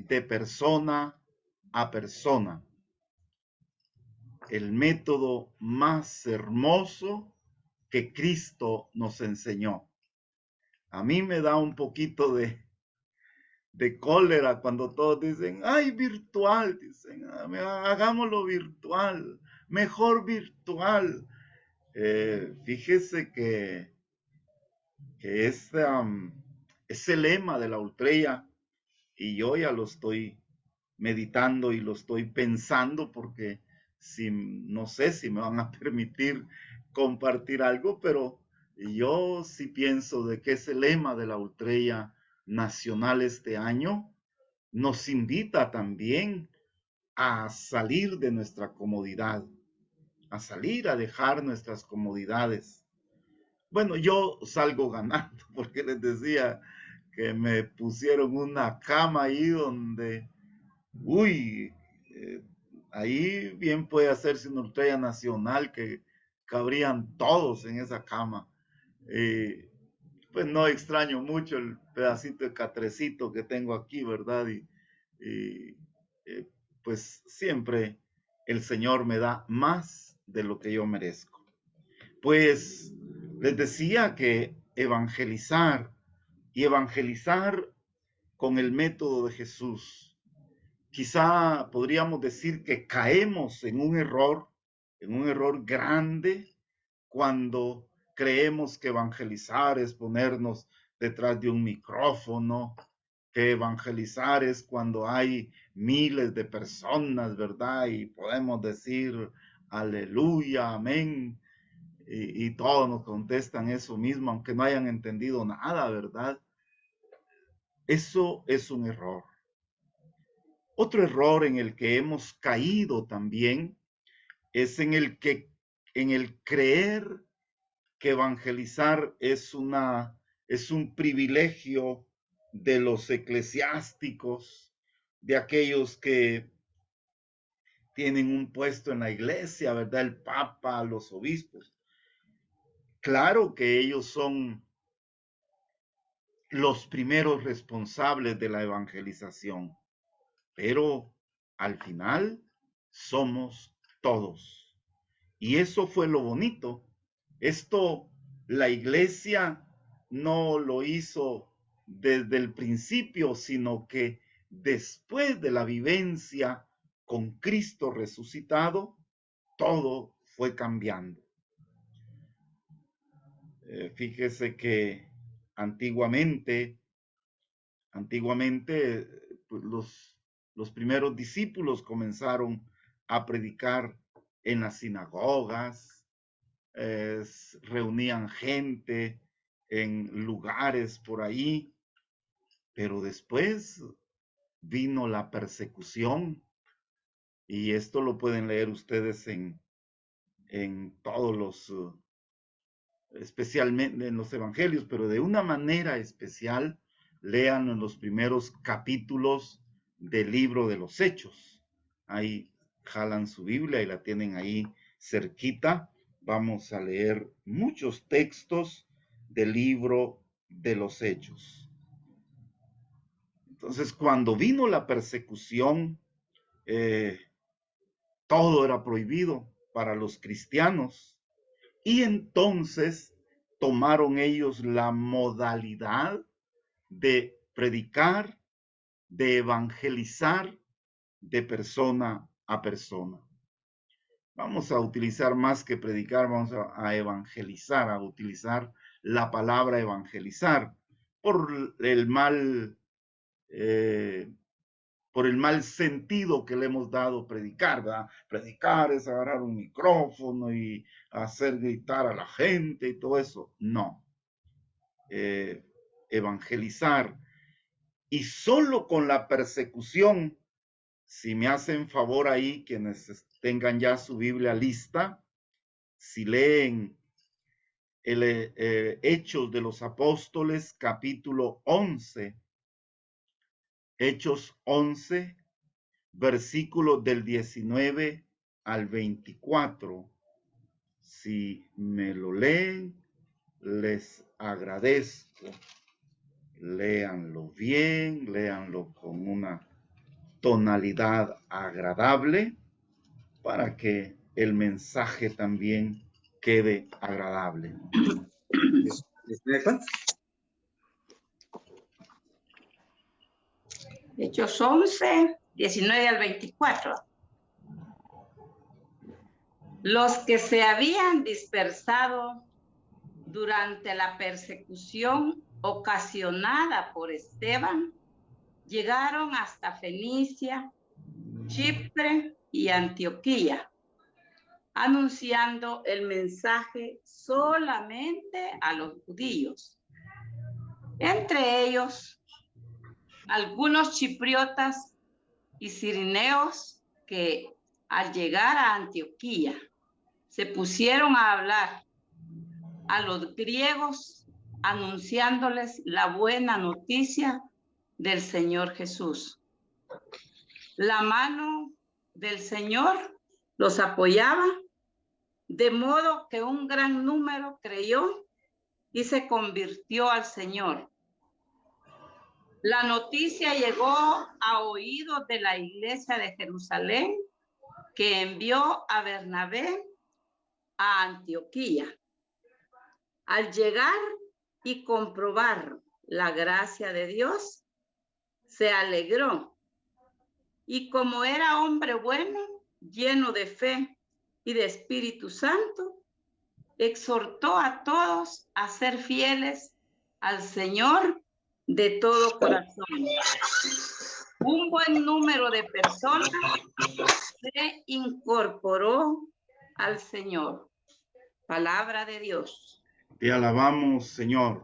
de persona a persona. El método más hermoso que Cristo nos enseñó. A mí me da un poquito de cólera cuando todos dicen, ay, virtual, dicen, hagámoslo virtual, mejor virtual. Fíjese que ese lema de la ultrella, y yo ya lo estoy meditando y lo estoy pensando porque si, no sé si me van a permitir compartir algo, pero yo sí pienso de que ese lema de la ultrella nacional este año nos invita también a salir de nuestra comodidad, a salir a dejar nuestras comodidades. Bueno, yo salgo ganando porque les decía que me pusieron una cama ahí donde, uy, eh, ahí bien puede hacerse una ultrella nacional que cabrían todos en esa cama. Eh, pues no extraño mucho el pedacito de catrecito que tengo aquí, ¿verdad? Y, eh, pues siempre el Señor me da más de lo que yo merezco. Pues les decía que evangelizar y evangelizar con el método de Jesús. Quizá podríamos decir que caemos en un error grande, cuando creemos que evangelizar es ponernos detrás de un micrófono, que evangelizar es cuando hay miles de personas, ¿verdad? Y podemos decir aleluya, amén, y todos nos contestan eso mismo, aunque no hayan entendido nada, ¿verdad? Eso es un error. Otro error en el que hemos caído también es en el creer que evangelizar es un privilegio de los eclesiásticos, de aquellos que tienen un puesto en la iglesia, ¿verdad? El papa, los obispos. Claro que ellos son los primeros responsables de la evangelización, pero al final somos todos. Y eso fue lo bonito. Esto la iglesia no lo hizo desde el principio, sino que después de la vivencia con Cristo resucitado, todo fue cambiando. Fíjese que antiguamente, antiguamente pues los primeros discípulos comenzaron a predicar en las sinagogas, reunían gente en lugares por ahí, pero después vino la persecución, y esto lo pueden leer ustedes en todos los, especialmente en los evangelios, pero de una manera especial, lean en los primeros capítulos del libro de los Hechos. Ahí jalan su Biblia y la tienen ahí cerquita. Vamos a leer muchos textos del libro de los Hechos. Entonces, cuando vino la persecución, eh, todo era prohibido para los cristianos. Y entonces tomaron ellos la modalidad de predicar, de evangelizar de persona a persona. Vamos a utilizar más que predicar, vamos a evangelizar, a utilizar la palabra evangelizar por el mal, eh, por el mal sentido que le hemos dado predicar, ¿verdad? Predicar es agarrar un micrófono y hacer gritar a la gente y todo eso. No. Evangelizar. Y solo con la persecución, si me hacen favor ahí, quienes tengan ya su Biblia lista, si leen Hechos de los Apóstoles, capítulo 11, Hechos 11, versículos del 19 al 24. Si me lo leen, les agradezco. Léanlo bien, léanlo con una tonalidad agradable para que el mensaje también quede agradable. Hechos 11, 19 al 24. Los que se habían dispersado durante la persecución ocasionada por Esteban llegaron hasta Fenicia, Chipre y Antioquía, anunciando el mensaje solamente a los judíos. Entre ellos, algunos chipriotas y cirineos que al llegar a Antioquía se pusieron a hablar a los griegos anunciándoles la buena noticia del Señor Jesús. La mano del Señor los apoyaba, de modo que un gran número creyó y se convirtió al Señor. La noticia llegó a oídos de la iglesia de Jerusalén, que envió a Bernabé a Antioquía. Al llegar y comprobar la gracia de Dios, se alegró. Y como era hombre bueno, lleno de fe y de Espíritu Santo, exhortó a todos a ser fieles al Señor de todo corazón. Un buen número de personas se incorporó al Señor. Palabra de Dios. Te alabamos, Señor.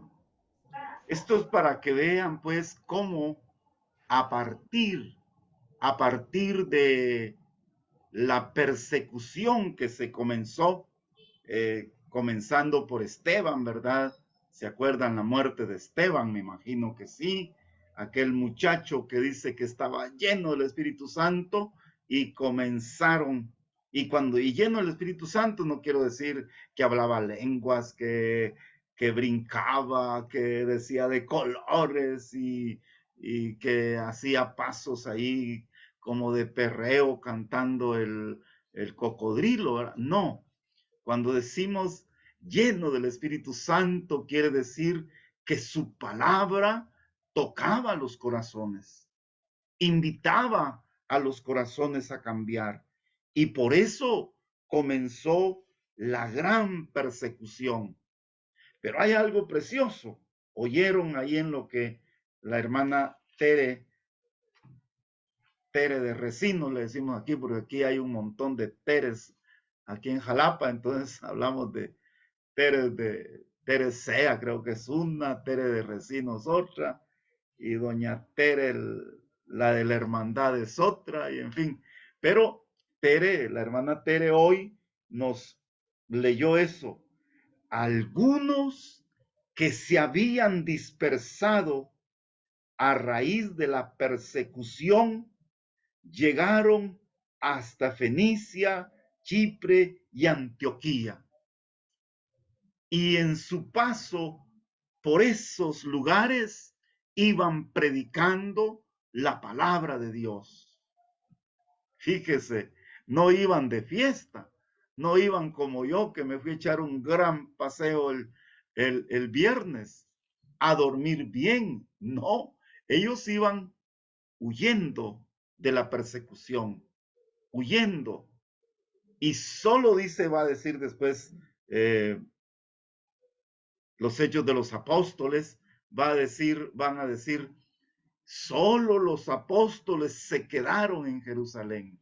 Esto es para que vean, pues, cómo a partir de la persecución que se comenzó, comenzando por Esteban, ¿verdad? ¿Se acuerdan la muerte de Esteban? Me imagino que sí. Aquel muchacho que dice que estaba lleno del Espíritu Santo y comenzaron, y lleno del Espíritu Santo no quiero decir que hablaba lenguas, que brincaba, que decía de colores y que hacía pasos ahí como de perreo cantando el cocodrilo, ¿verdad? No, cuando decimos lleno del Espíritu Santo, quiere decir que su palabra tocaba los corazones, invitaba a los corazones a cambiar. Y por eso comenzó la gran persecución. Pero hay algo precioso. Oyeron ahí en lo que la hermana Tere de Resino, le decimos aquí, porque aquí hay un montón de Teres aquí en Jalapa, entonces hablamos de Teresea, creo que es una, Tere de Resino es otra, y doña Tere, la de la hermandad es otra, y en fin, pero Tere, la hermana Tere hoy nos leyó eso. Algunos que se habían dispersado a raíz de la persecución llegaron hasta Fenicia, Chipre y Antioquía. Y en su paso por esos lugares iban predicando la palabra de Dios. Fíjese, no iban de fiesta, no iban como yo, que me fui a echar un gran paseo el viernes a dormir bien. No, ellos iban huyendo de la persecución, huyendo. Y solo dice, va a decir después los Hechos de los Apóstoles, van a decir, solo los apóstoles se quedaron en Jerusalén,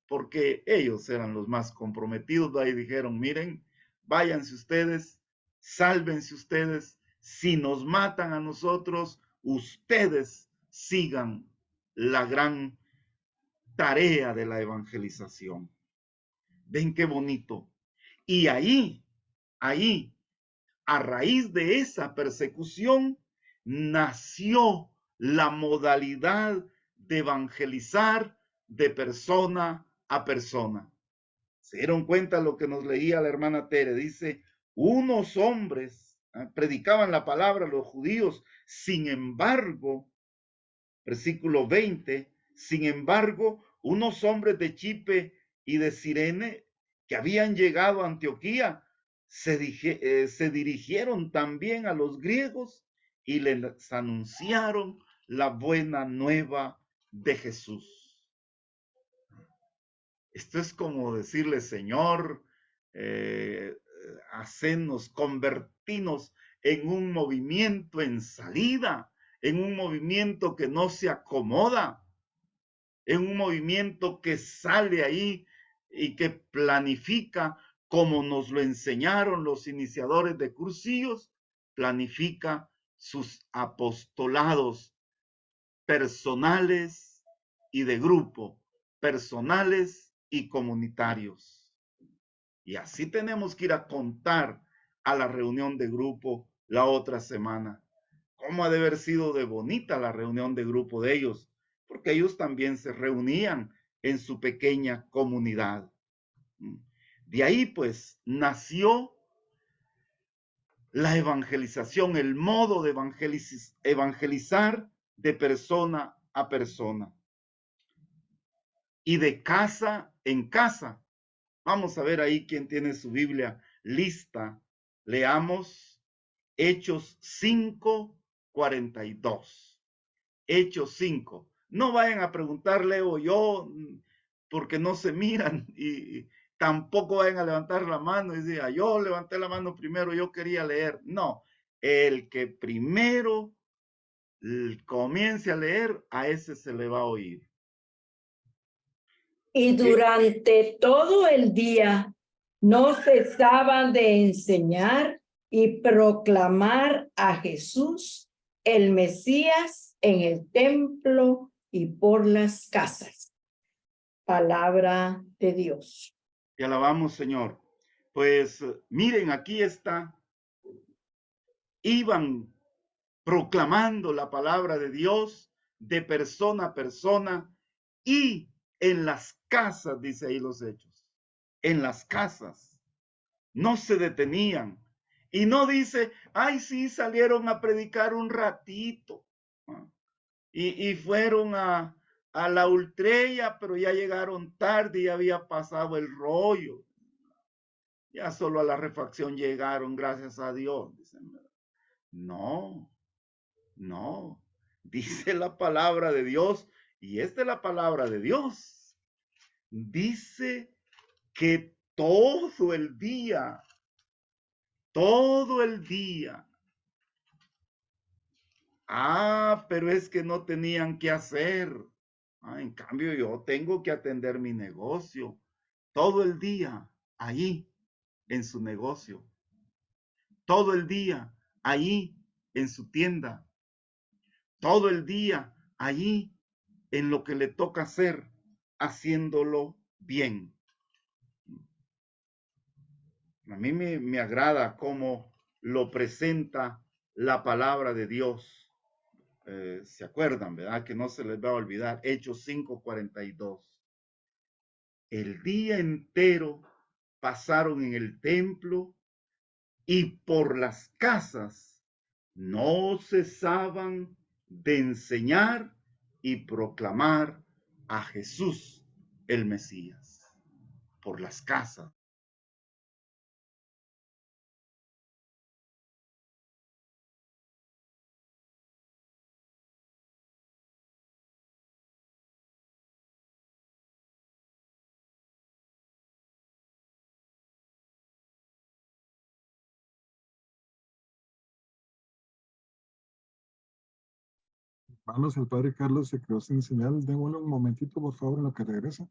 porque ellos eran los más comprometidos. De ahí dijeron, miren, váyanse ustedes, sálvense ustedes, si nos matan a nosotros, ustedes sigan la gran tarea de la evangelización. Ven qué bonito. Y ahí, a raíz de esa persecución, nació la modalidad de evangelizar de persona a persona. ¿Se dieron cuenta lo que nos leía la hermana Tere? Dice, unos hombres predicaban la palabra a los judíos, sin embargo, versículo 20, Sin embargo, unos hombres de Chipre y de Cirene que habían llegado a Antioquía se dirigieron también a los griegos y les anunciaron la buena nueva de Jesús. Esto es como decirle, Señor, hacernos, convertirnos en un movimiento en salida, en un movimiento que no se acomoda, en un movimiento que sale ahí y que planifica como nos lo enseñaron los iniciadores de cursillos, planifica sus apostolados personales y de grupo, personales y comunitarios. Y así tenemos que ir a contar a la reunión de grupo la otra semana. ¿Cómo ha de haber sido de bonita la reunión de grupo de ellos? Porque ellos también se reunían en su pequeña comunidad. De ahí pues nació la evangelización, el modo de evangelizar de persona a persona y de casa en casa. Vamos a ver ahí quién tiene su Biblia lista. Leamos Hechos 5:42. Hechos 5. No vayan a preguntar, leo yo, porque no se miran y tampoco vayan a levantar la mano y decir, yo levanté la mano primero, yo quería leer. No, el que primero comience a leer, a ese se le va a oír. Y durante todo el día no cesaban de enseñar y proclamar a Jesús, el Mesías, en el templo y por las casas. Palabra de Dios. Te alabamos, Señor. Pues miren, aquí está. Iban proclamando la palabra de Dios de persona a persona y en las casas, dice ahí los Hechos, en las casas, no se detenían. Y no dice, ay, sí, salieron a predicar un ratito y fueron a la Ultreya, pero ya llegaron tarde y ya había pasado el rollo. Ya solo a la refacción llegaron, gracias a Dios. Dicen, no, no, dice la palabra de Dios, y esta es la palabra de Dios. Dice que todo el día, pero es que no tenían que hacer. En cambio, yo tengo que atender mi negocio todo el día ahí en su negocio, todo el día ahí en su tienda, todo el día allí en lo que le toca hacer, haciéndolo bien. A mí me agrada cómo lo presenta la palabra de Dios. ¿Se acuerdan, verdad? Que no se les va a olvidar. Hechos 5:42. El día entero pasaron en el templo y por las casas no cesaban de enseñar y proclamar a Jesús el Mesías. Por las casas. Hermanos, el padre Carlos se quedó sin señal. Démosle un momentito, por favor, en lo que regresa.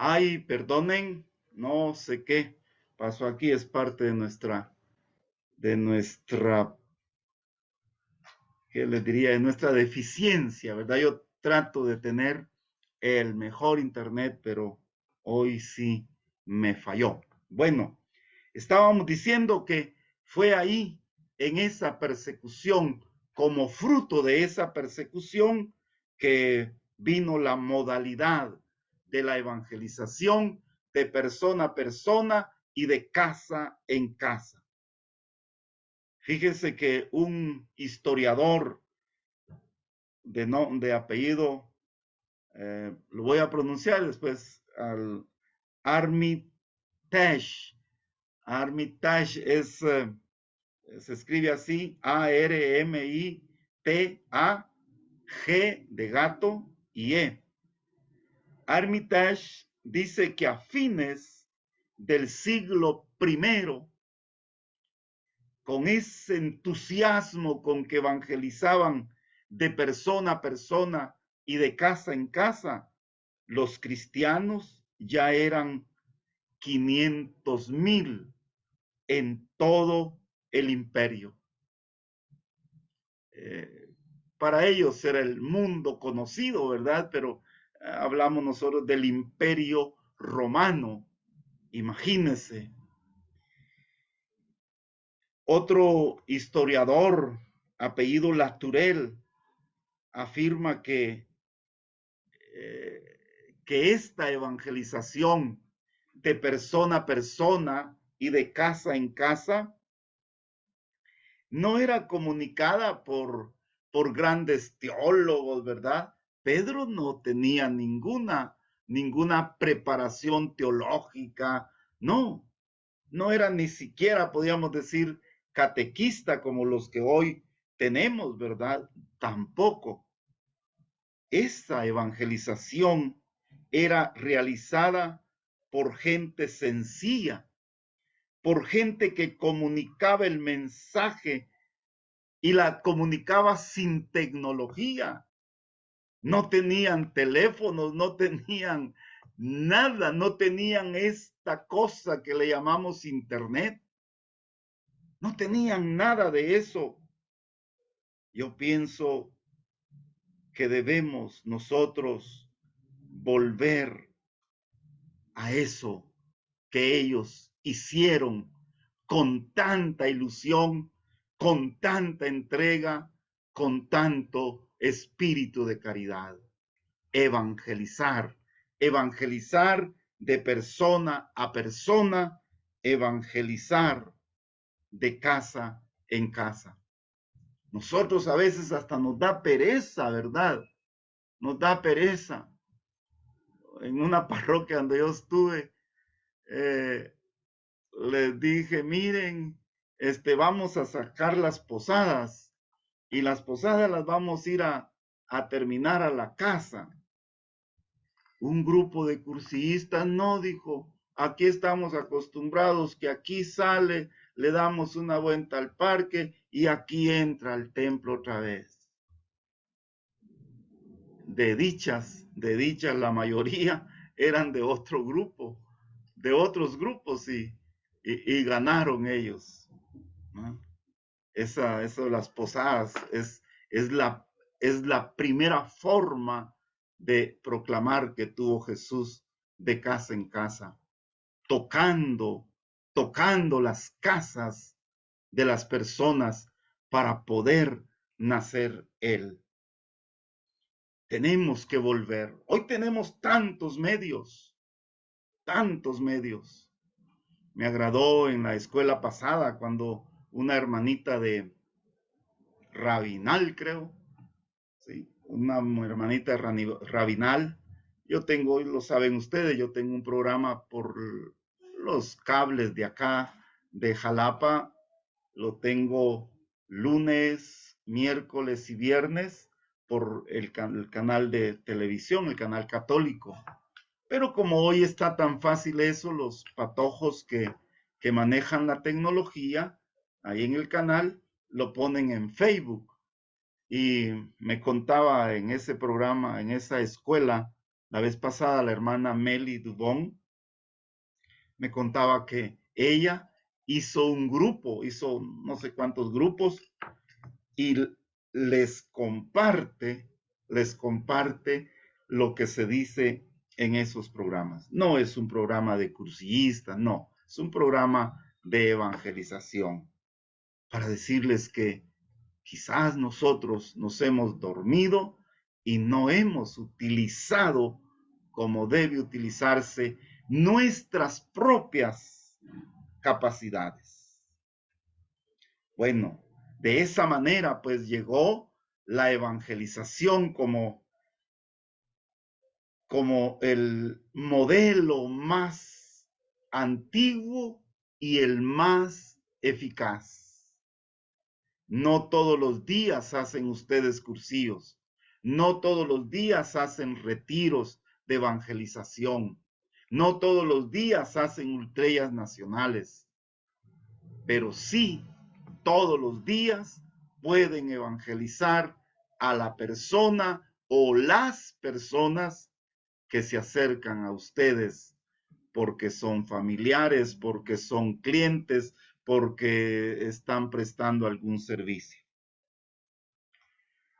Ay, perdonen, no sé qué pasó aquí, es parte de nuestra, ¿qué les diría? De nuestra deficiencia, ¿verdad? Yo trato de tener el mejor internet, pero hoy sí me falló. Bueno, estábamos diciendo que fue ahí, en esa persecución, como fruto de esa persecución, que vino la modalidad de la evangelización de persona a persona y de casa en casa. Fíjese que un historiador de apellido, lo voy a pronunciar después, al Armitage. Armitage se escribe así, A-R-M-I-T-A-G de gato y E. Armitage dice que a fines del siglo I, con ese entusiasmo con que evangelizaban de persona a persona y de casa en casa, los cristianos ya eran 500,000 en todo el imperio. Para ellos era el mundo conocido, ¿verdad? Pero hablamos nosotros del imperio romano. Imagínense. Otro historiador, apellido Latourel, afirma que esta evangelización de persona a persona y de casa en casa no era comunicada por grandes teólogos, ¿verdad? Pedro no tenía ninguna preparación teológica, no era ni siquiera, podríamos decir, catequista como los que hoy tenemos, ¿verdad? Tampoco. Esa evangelización era realizada por gente sencilla, por gente que comunicaba el mensaje y la comunicaba sin tecnología. No tenían teléfonos, no tenían nada, no tenían esta cosa que le llamamos internet. No tenían nada de eso. Yo pienso que debemos nosotros volver a eso que ellos hicieron con tanta ilusión, con tanta entrega, con tanto espíritu de caridad. Evangelizar, evangelizar de persona a persona, evangelizar de casa en casa. Nosotros a veces hasta nos da pereza, ¿verdad? Nos da pereza. En una parroquia donde yo estuve, les dije, miren, vamos a sacar las posadas y las posadas las vamos a ir a terminar a la casa. Un grupo de cursistas no, dijo, aquí estamos acostumbrados que aquí sale, le damos una vuelta al parque y aquí entra al templo otra vez. De dichas, la mayoría eran de otro grupo, de otros grupos y ganaron ellos, ¿no? Eso de las posadas es la primera forma de proclamar que tuvo Jesús de casa en casa, tocando las casas de las personas para poder nacer Él. Tenemos que volver. Hoy tenemos tantos medios. Me agradó en la escuela pasada cuando una hermanita de Rabinal, creo, ¿sí? Una hermanita Rabinal. Yo tengo, lo saben ustedes, yo tengo un programa por los cables de acá, de Jalapa. Lo tengo lunes, miércoles y viernes por el canal de televisión, el canal católico. Pero como hoy está tan fácil eso, los patojos que manejan la tecnología, ahí en el canal, lo ponen en Facebook. Y me contaba en ese programa, en esa escuela, La vez pasada la hermana Meli Dubón me contaba que ella hizo un grupo, hizo no sé cuántos grupos y les comparte lo que se dice en esos programas. No es un programa de cursillistas, no, es un programa de evangelización para decirles que quizás nosotros nos hemos dormido y no hemos utilizado como debe utilizarse nuestras propias capacidades. Bueno, de esa manera pues llegó la evangelización como el modelo más antiguo y el más eficaz. No todos los días hacen ustedes cursillos, no todos los días hacen retiros de evangelización, no todos los días hacen ultreas nacionales, pero sí todos los días pueden evangelizar a la persona o las personas que se acercan a ustedes porque son familiares, porque son clientes, porque están prestando algún servicio.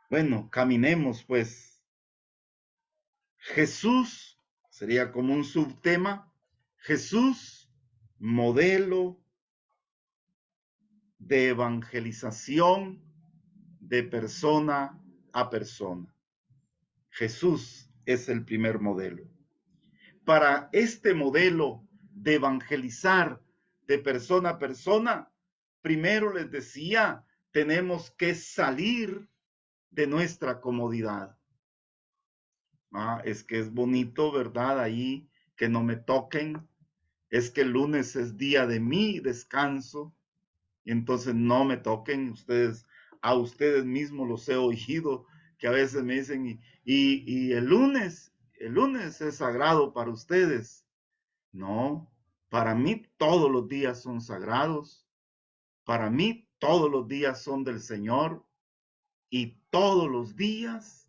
Bueno, caminemos pues. Jesús sería como un subtema. Jesús, modelo de evangelización de persona a persona. Jesús es el primer modelo. Para este modelo de evangelizar de persona a persona, primero les decía, tenemos que salir de nuestra comodidad. Es que es bonito, ¿verdad? Ahí que no me toquen. Es que el lunes es día de mi descanso. Y entonces no me toquen. A ustedes mismos los he oído que a veces me dicen, y el lunes es sagrado para ustedes. No, para mí todos los días son sagrados. Para mí todos los días son del Señor. Y todos los días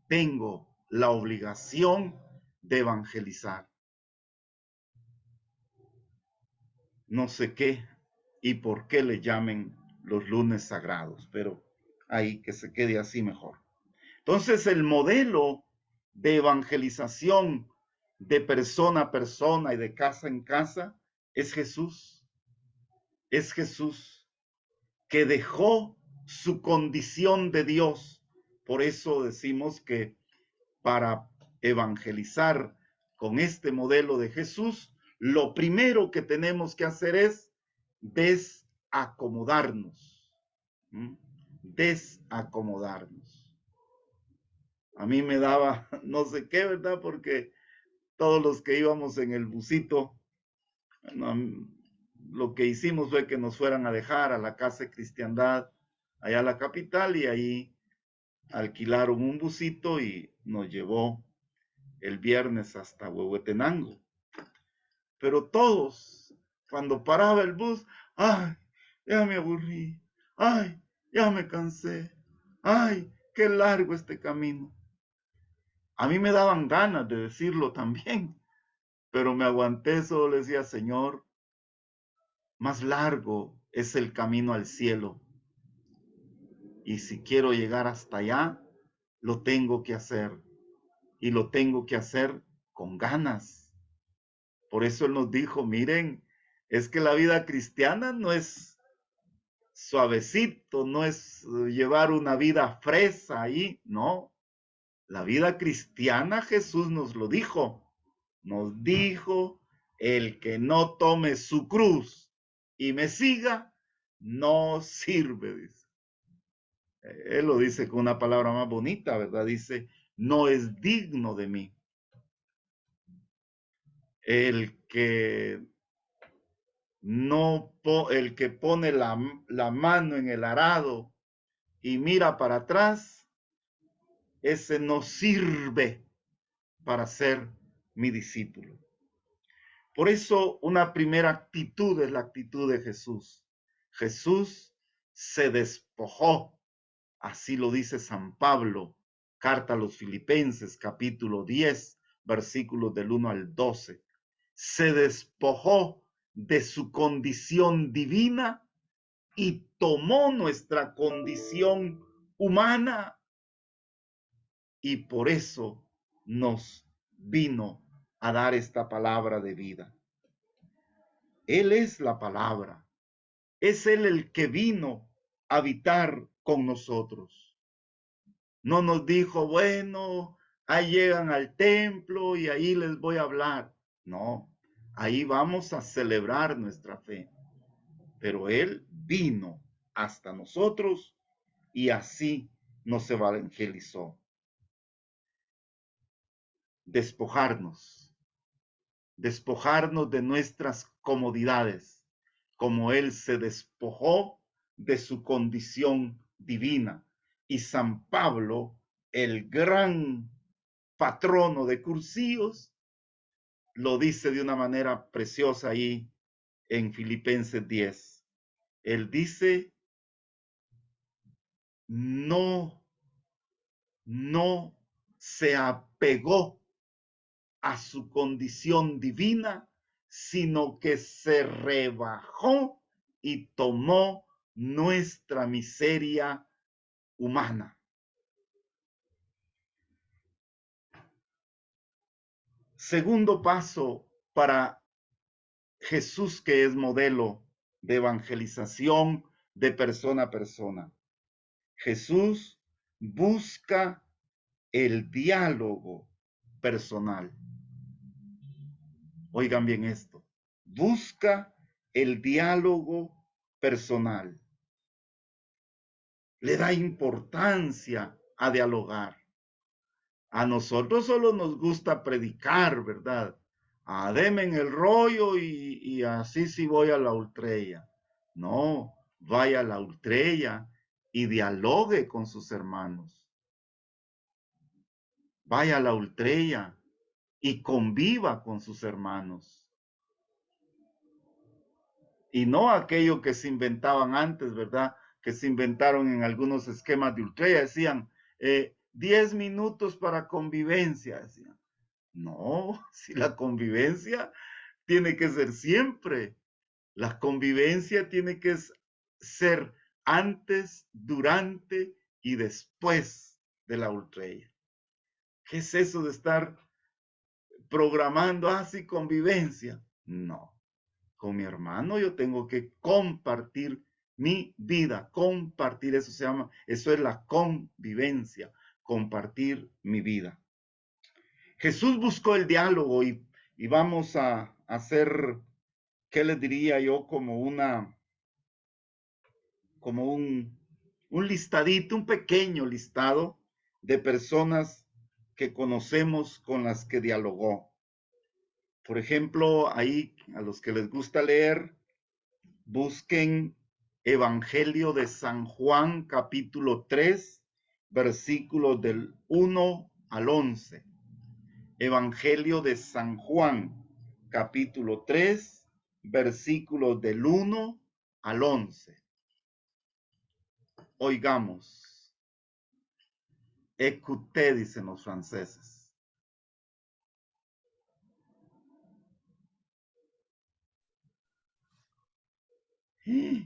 tengo la obligación de evangelizar. No sé qué y por qué le llamen los lunes sagrados, pero ahí que se quede así mejor. Entonces, el modelo de evangelización de persona a persona y de casa en casa es Jesús. Es Jesús que dejó su condición de Dios. Por eso decimos que para evangelizar con este modelo de Jesús, lo primero que tenemos que hacer es desacomodarnos. Desacomodarnos. A mí me daba no sé qué, ¿verdad? Porque todos los que íbamos en el busito, bueno, lo que hicimos fue que nos fueran a dejar a la Casa de Cristiandad, allá a la capital, y ahí alquilaron un busito y nos llevó el viernes hasta Huehuetenango. Pero todos, cuando paraba el bus, ay, ya me aburrí, ay, ya me cansé, ay, qué largo este camino. A mí me daban ganas de decirlo también, pero me aguanté, solo le decía, Señor, más largo es el camino al cielo. Y si quiero llegar hasta allá, lo tengo que hacer. Y lo tengo que hacer con ganas. Por eso Él nos dijo, miren, es que la vida cristiana no es suavecito, no es llevar una vida fresa ahí, no. La vida cristiana, Jesús nos lo dijo. Nos dijo, el que no tome su cruz y me siga, no sirve, dice. Él lo dice con una palabra más bonita, ¿verdad? Dice, no es digno de mí. El que el que pone la mano en el arado y mira para atrás, ese no sirve para ser mi discípulo. Por eso una primera actitud es la actitud de Jesús. Jesús se despojó, así lo dice San Pablo, carta a los Filipenses, capítulo 10, versículos del 1 al 12. Se despojó de su condición divina y tomó nuestra condición humana, y por eso nos vino a dar esta palabra de vida. Él es la palabra. Es Él el que vino a habitar con nosotros. No nos dijo, bueno, ahí llegan al templo y ahí les voy a hablar. No, ahí vamos a celebrar nuestra fe. Pero Él vino hasta nosotros y así nos evangelizó. Despojarnos de nuestras comodidades, como Él se despojó de su condición divina. Y San Pablo, el gran patrono de Cursillos, lo dice de una manera preciosa ahí en Filipenses 10. Él dice, no se apegó a su condición divina, sino que se rebajó y tomó nuestra miseria humana. Segundo paso para Jesús, que es modelo de evangelización de persona a persona. Jesús busca el diálogo personal. Oigan bien esto. Busca el diálogo personal. Le da importancia a dialogar. A nosotros solo nos gusta predicar, ¿verdad? Deme en el rollo y así sí voy a la ultrella. No, vaya a la ultrella y dialogue con sus hermanos. Vaya a la ultrella y conviva con sus hermanos. Y no aquello que se inventaban antes, ¿verdad? Que se inventaron en algunos esquemas de ultrella. Decían, 10 minutos para convivencia. Decían, no, si la convivencia tiene que ser siempre. La convivencia tiene que ser antes, durante y después de la ultrella. ¿Qué es eso de estar programando así convivencia? No. Con mi hermano yo tengo que compartir mi vida, compartir, eso es la convivencia, compartir mi vida. Jesús buscó el diálogo y vamos a hacer, ¿qué les diría yo? Como un listadito, un pequeño listado de personas que conocemos con las que dialogó. Por ejemplo, ahí a los que les gusta leer, busquen Evangelio de San Juan, capítulo 3, versículos del 1 al 11. Evangelio de San Juan, capítulo 3, versículos del 1 al 11. Oigamos. Écoutez, dicen los franceses.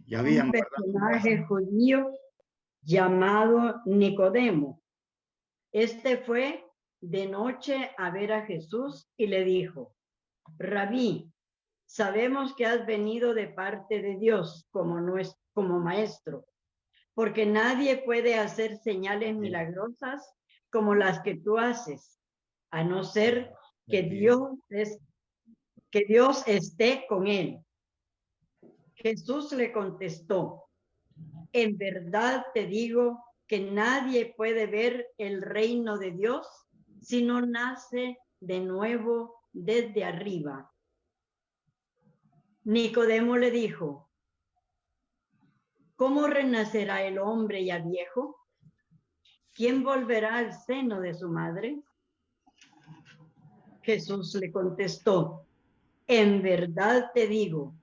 Ya habían Un personaje judío llamado Nicodemo. Este fue de noche a ver a Jesús y le dijo, Rabí, sabemos que has venido de parte de Dios como maestro, porque nadie puede hacer señales milagrosas como las que tú haces, a no ser que Dios esté con él. Jesús le contestó, en verdad te digo que nadie puede ver el reino de Dios si no nace de nuevo desde arriba. Nicodemo le dijo, ¿cómo renacerá el hombre ya viejo? ¿Quién volverá al seno de su madre? Jesús le contestó, en verdad te digo,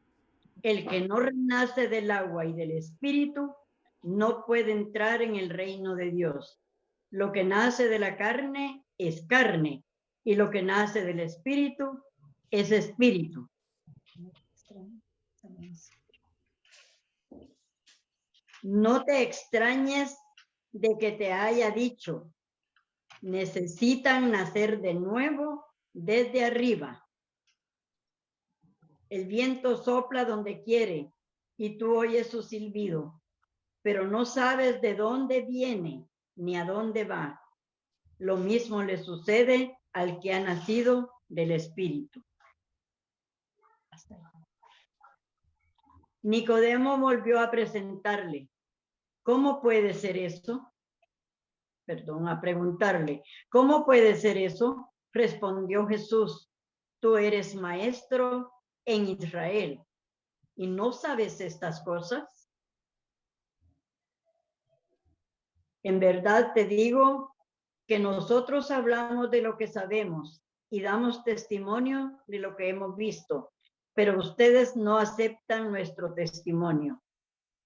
el que no renace del agua y del espíritu no puede entrar en el reino de Dios. Lo que nace de la carne es carne, y lo que nace del espíritu es espíritu. No te extrañes de que te haya dicho, necesitan nacer de nuevo desde arriba. El viento sopla donde quiere y tú oyes su silbido, pero no sabes de dónde viene ni a dónde va. Lo mismo le sucede al que ha nacido del Espíritu. Nicodemo volvió a presentarle, ¿cómo puede ser eso? Perdón, a preguntarle, ¿cómo puede ser eso? Respondió Jesús, tú eres maestro en Israel y no sabes estas cosas. En verdad te digo que nosotros hablamos de lo que sabemos y damos testimonio de lo que hemos visto, pero ustedes no aceptan nuestro testimonio.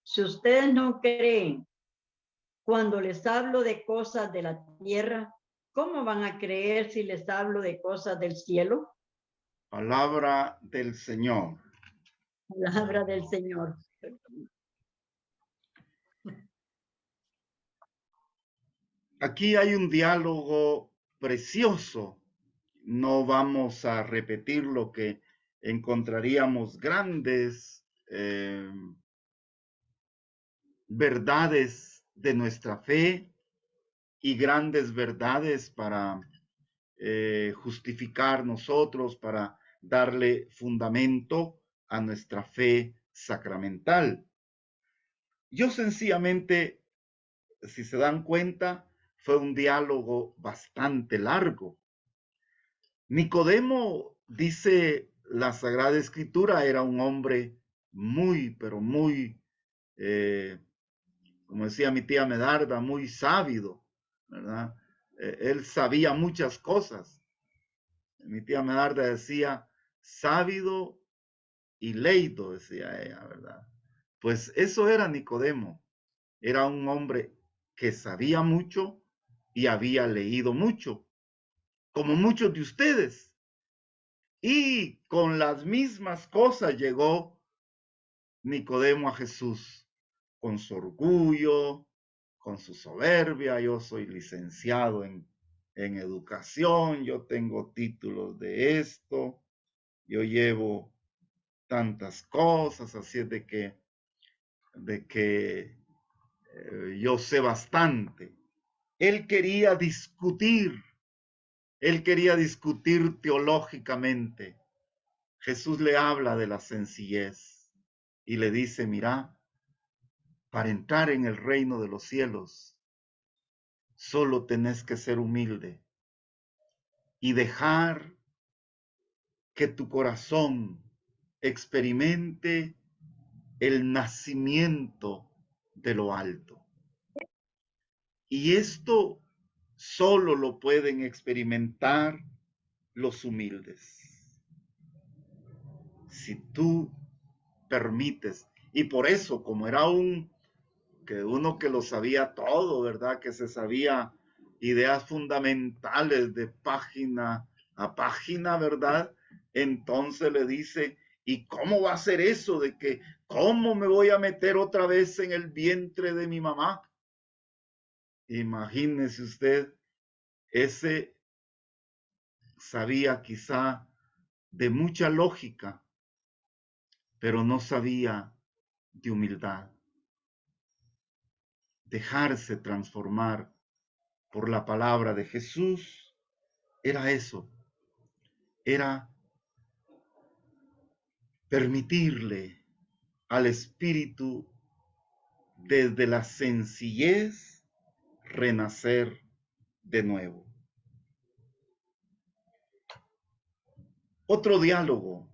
Si ustedes no creen cuando les hablo de cosas de la tierra, ¿cómo van a creer si les hablo de cosas del cielo? Palabra del Señor. Palabra del Señor. Aquí hay un diálogo precioso. No vamos a repetir lo que encontraríamos grandes verdades de nuestra fe y grandes verdades para justificar nosotros, para darle fundamento a nuestra fe sacramental. Yo sencillamente, si se dan cuenta, fue un diálogo bastante largo. Nicodemo, dice la Sagrada Escritura, era un hombre muy, pero muy, como decía mi tía Medarda, muy sábio, ¿verdad? Él sabía muchas cosas. Mi tía Medarda decía, sábio y leído, decía ella, ¿verdad? Pues eso era Nicodemo. Era un hombre que sabía mucho y había leído mucho, como muchos de ustedes. Y con las mismas cosas llegó Nicodemo a Jesús, con su orgullo, con su soberbia. Yo soy licenciado en educación, yo tengo títulos de esto, yo llevo tantas cosas, así es de que yo sé bastante. Él quería discutir teológicamente. Jesús le habla de la sencillez y le dice, mira, para entrar en el reino de los cielos, solo tenés que ser humilde y dejar que tu corazón experimente el nacimiento de lo alto. Y esto solo lo pueden experimentar los humildes. Si tú permites, y por eso, como era uno que lo sabía todo, ¿verdad? Que se sabía ideas fundamentales de página a página, ¿verdad? Entonces le dice, ¿y cómo va a ser eso de que, cómo me voy a meter otra vez en el vientre de mi mamá? Imagínese usted, ese sabía quizá de mucha lógica, pero no sabía de humildad. Dejarse transformar por la palabra de Jesús era eso, era permitirle al Espíritu desde la sencillez renacer de nuevo. Otro diálogo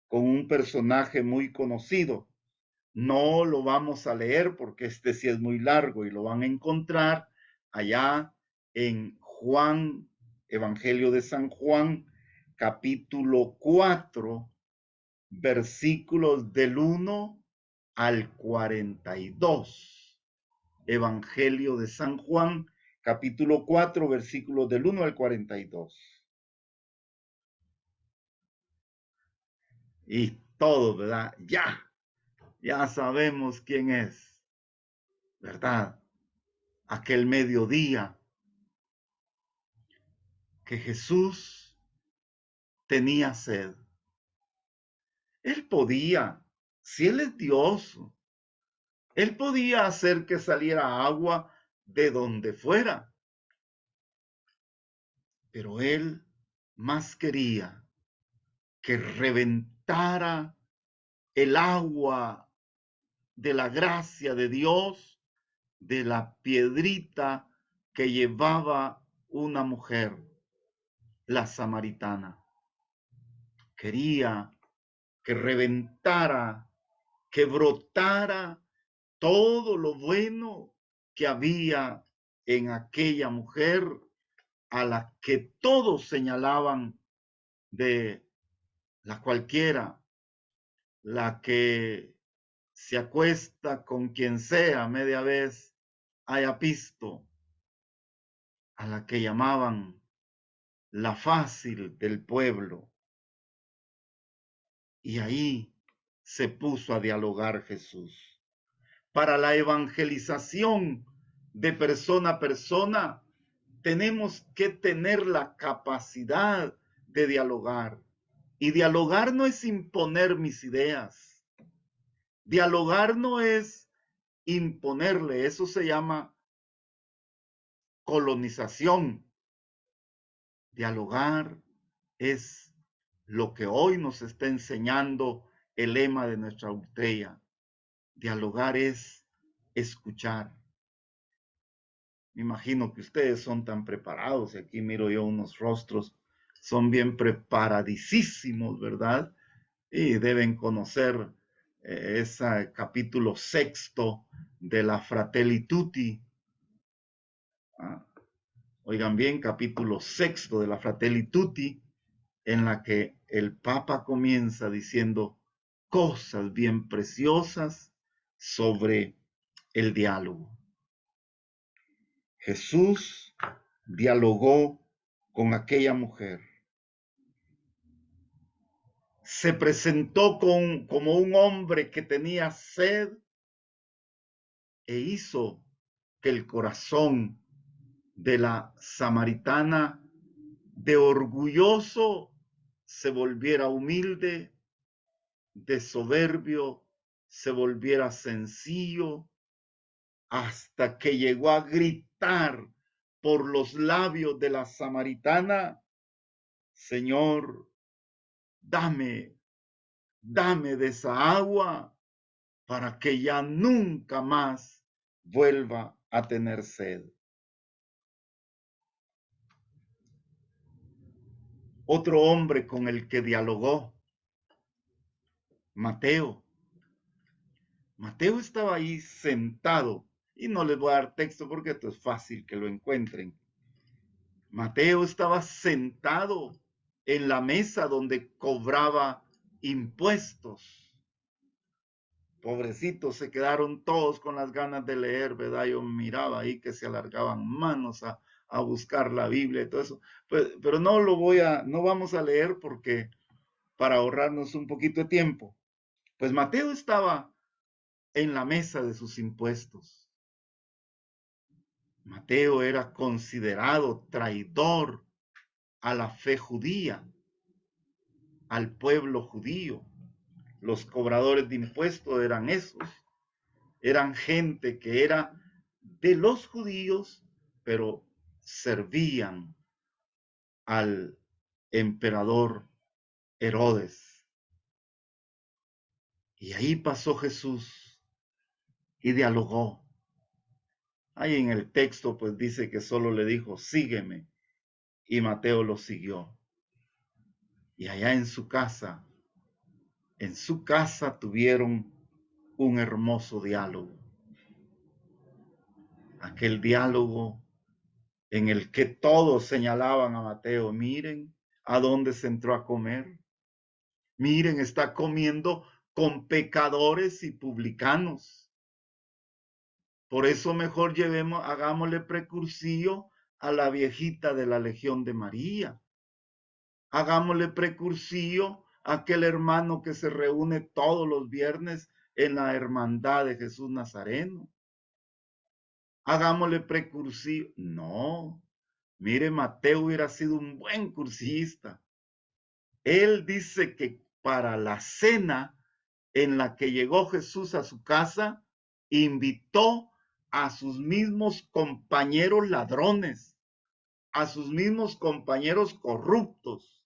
con un personaje muy conocido. No lo vamos a leer porque este sí es muy largo y lo van a encontrar allá en Juan, Evangelio de San Juan, capítulo 4, versículos del 1 al 42. Evangelio de San Juan, capítulo 4, versículos del 1 al 42. Y todo, ¿verdad? Ya sabemos quién es, ¿verdad? Aquel mediodía que Jesús tenía sed. Él podía, si Él es Dios, Él podía hacer que saliera agua de donde fuera, pero Él más quería que reventara el agua de la gracia de Dios de la piedrita que llevaba una mujer, la samaritana. Quería que reventara, que brotara todo lo bueno que había en aquella mujer a la que todos señalaban de la cualquiera, la que se acuesta con quien sea media vez haya visto, a la que llamaban la fácil del pueblo. Y ahí se puso a dialogar Jesús. Para la evangelización de persona a persona, tenemos que tener la capacidad de dialogar. Y dialogar no es imponer mis ideas. Dialogar no es imponerle, eso se llama colonización. Dialogar es lo que hoy nos está enseñando el lema de nuestra Ultreya. Dialogar es escuchar. Me imagino que ustedes son tan preparados, y aquí miro yo unos rostros, son bien preparadísimos, ¿verdad? Y deben conocer ese capítulo 6 de la Fratelli Tutti. Oigan bien, capítulo 6 de la Fratelli Tutti, en la que el Papa comienza diciendo cosas bien preciosas sobre el diálogo. Jesús dialogó con aquella mujer. Se presentó como un hombre que tenía sed e hizo que el corazón de la samaritana de orgulloso se volviera humilde, de soberbio se volviera sencillo, hasta que llegó a gritar por los labios de la samaritana: Señor, dame de esa agua para que ya nunca más vuelva a tener sed. Otro hombre con el que dialogó, Mateo. Mateo estaba ahí sentado, y no les voy a dar texto porque esto es fácil que lo encuentren. Mateo estaba sentado en la mesa donde cobraba impuestos. Pobrecitos, se quedaron todos con las ganas de leer, ¿verdad? Yo miraba ahí que se alargaban manos a buscar la Biblia y todo eso. Pero no vamos a leer porque para ahorrarnos un poquito de tiempo. Pues Mateo estaba en la mesa de sus impuestos. Mateo era considerado traidor a la fe judía, al pueblo judío. Los cobradores de impuestos eran esos. Eran gente que era de los judíos, pero servían al emperador Herodes. Y ahí pasó Jesús y dialogó. Ahí en el texto pues dice que solo le dijo, sígueme. Y Mateo lo siguió. Y allá en su casa tuvieron un hermoso diálogo. Aquel diálogo en el que todos señalaban a Mateo, miren a dónde se entró a comer. Miren, está comiendo con pecadores y publicanos. Por eso mejor hagámosle precursillo a la viejita de la Legión de María. Hagámosle precursillo a aquel hermano que se reúne todos los viernes en la hermandad de Jesús Nazareno. Hagámosle precursillo. No, mire, Mateo hubiera sido un buen cursista. Él dice que para la cena en la que llegó Jesús a su casa, invitó a sus mismos compañeros ladrones, a sus mismos compañeros corruptos.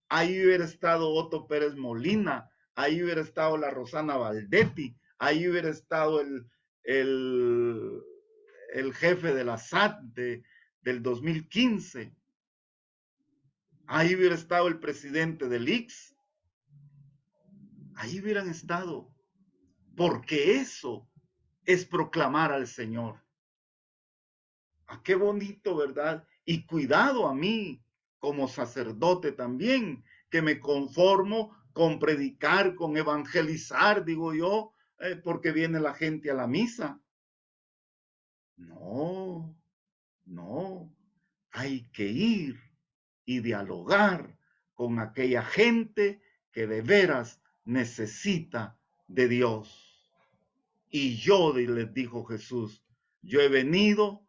Ahí hubiera estado Otto Pérez Molina, ahí hubiera estado la Rosana Valdetti, ahí hubiera estado el jefe de la SAT del 2015. Ahí hubiera estado el presidente del IX. Ahí hubieran estado. Porque eso es proclamar al Señor. Ah, qué bonito, ¿verdad? Y cuidado a mí, como sacerdote también, que me conformo con predicar, con evangelizar, digo yo, porque viene la gente a la misa. No, no, hay que ir y dialogar con aquella gente que de veras necesita de Dios. Y yo, les dijo Jesús, yo he venido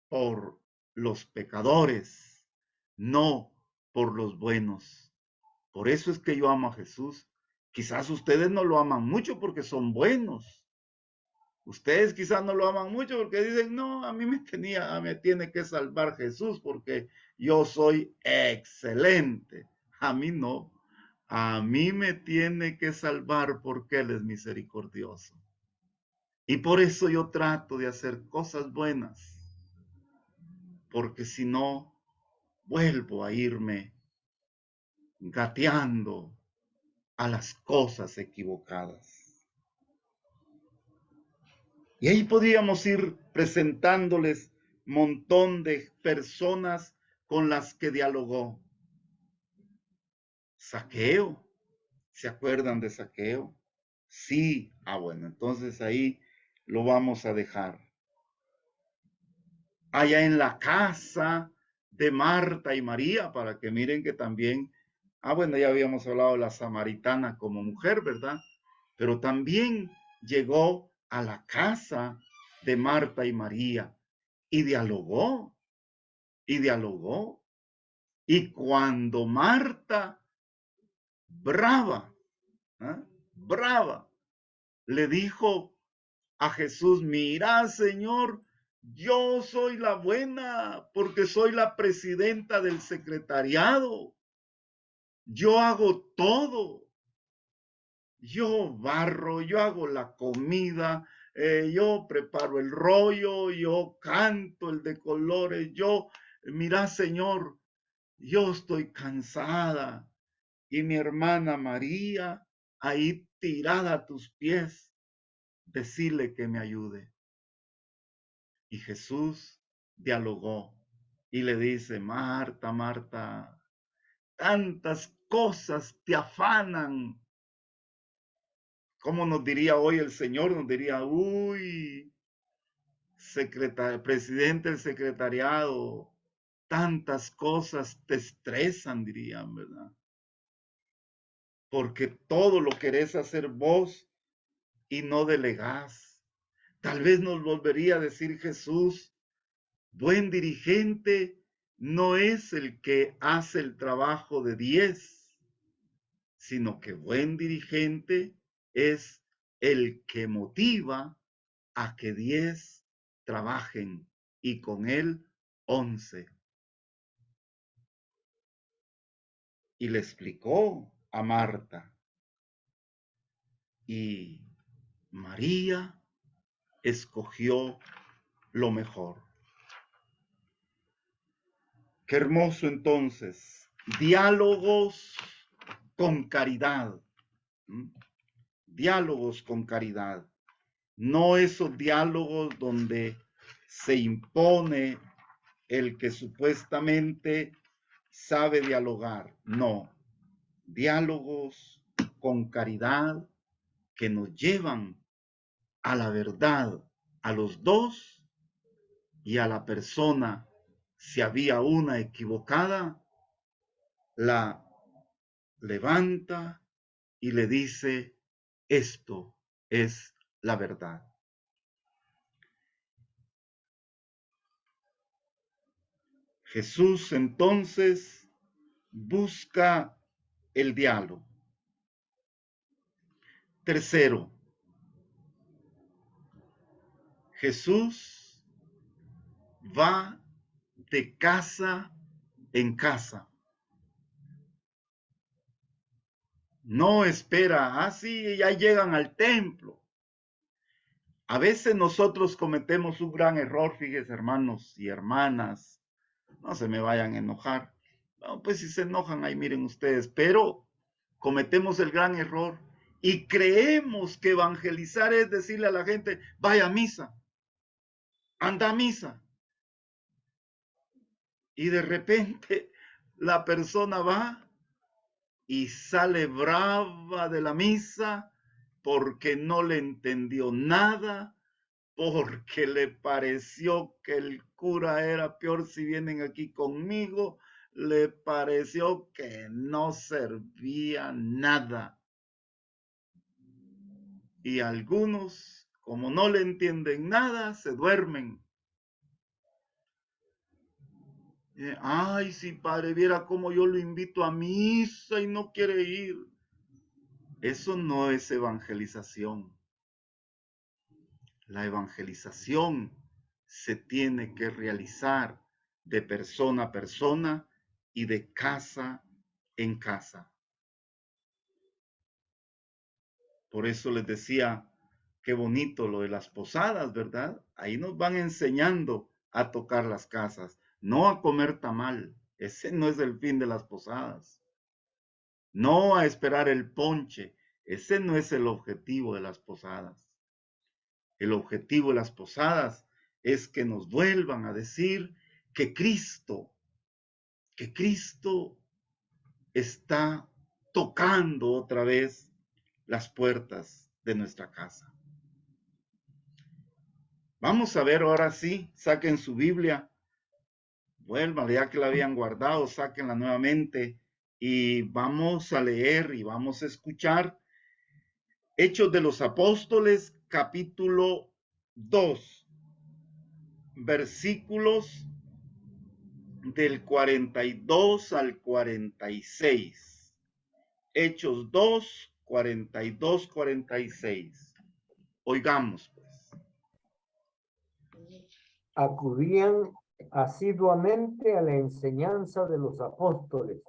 por los pecadores, no por los buenos. Por eso es que yo amo a Jesús. Quizás ustedes no lo aman mucho porque son buenos. Ustedes quizás no lo aman mucho porque dicen, no, a mí me tiene que salvar Jesús porque yo soy excelente. A mí no. A mí me tiene que salvar porque Él es misericordioso. Y por eso yo trato de hacer cosas buenas. Porque si no, vuelvo a irme gateando a las cosas equivocadas. Y ahí podríamos ir presentándoles un montón de personas con las que dialogó. Zaqueo, ¿se acuerdan de Zaqueo? Sí, bueno, entonces ahí lo vamos a dejar. Allá en la casa de Marta y María, para que miren que también, bueno, ya habíamos hablado de la samaritana como mujer, ¿verdad? Pero también llegó a la casa de Marta y María y dialogó, y dialogó. Y cuando Marta, brava, brava, le dijo a Jesús, mira, Señor, yo soy la buena porque soy la presidenta del secretariado. Yo hago todo. Yo barro, yo hago la comida, yo preparo el rollo, yo canto el de colores, mira, Señor, yo estoy cansada. Y mi hermana María, ahí tirada a tus pies, decirle que me ayude. Y Jesús dialogó y le dice, Marta, Marta, tantas cosas te afanan. ¿Cómo nos diría hoy el Señor? Nos diría, uy, presidente del secretariado, tantas cosas te estresan, dirían, ¿verdad? Porque todo lo querés hacer vos y no delegás. Tal vez nos volvería a decir Jesús, buen dirigente no es el que hace el trabajo de 10, sino que buen dirigente es el que motiva a que 10 trabajen y con él 11. Y le explicó a Marta. Y María escogió lo mejor. Qué hermoso entonces. Diálogos con caridad. Diálogos con caridad. No esos diálogos donde se impone el que supuestamente sabe dialogar. No. Diálogos con caridad que nos llevan a la verdad a los dos y a la persona, si había una equivocada, la levanta y le dice, esto es la verdad. Jesús entonces busca el diálogo. Tercero, Jesús va de casa en casa. No espera, sí, ya llegan al templo. A veces nosotros cometemos un gran error, fíjense, hermanos y hermanas, no se me vayan a enojar. No, pues si se enojan, ahí miren ustedes, pero cometemos el gran error y creemos que evangelizar es decirle a la gente, vaya a misa, anda a misa. Y de repente la persona va y sale brava de la misa porque no le entendió nada, porque le pareció que el cura era peor si vienen aquí conmigo, le pareció que no servía nada. Y algunos, como no le entienden nada, se duermen. Ay, si padre viera cómo yo lo invito a misa y no quiere ir. Eso no es evangelización. La evangelización se tiene que realizar de persona a persona y de casa en casa. Por eso les decía, qué bonito lo de las posadas, ¿verdad? Ahí nos van enseñando a tocar las casas, no a comer tamal. Ese no es el fin de las posadas. No a esperar el ponche. Ese no es el objetivo de las posadas. El objetivo de las posadas es que nos vuelvan a decir que Cristo está tocando otra vez las puertas de nuestra casa. Vamos a ver ahora sí, saquen su Biblia, vuelvan, ya que la habían guardado, sáquenla nuevamente y vamos a leer y vamos a escuchar Hechos de los Apóstoles, capítulo 2, versículos del 42 al 46. Hechos 2, 42, 46. Oigamos, pues. Acudían asiduamente a la enseñanza de los apóstoles,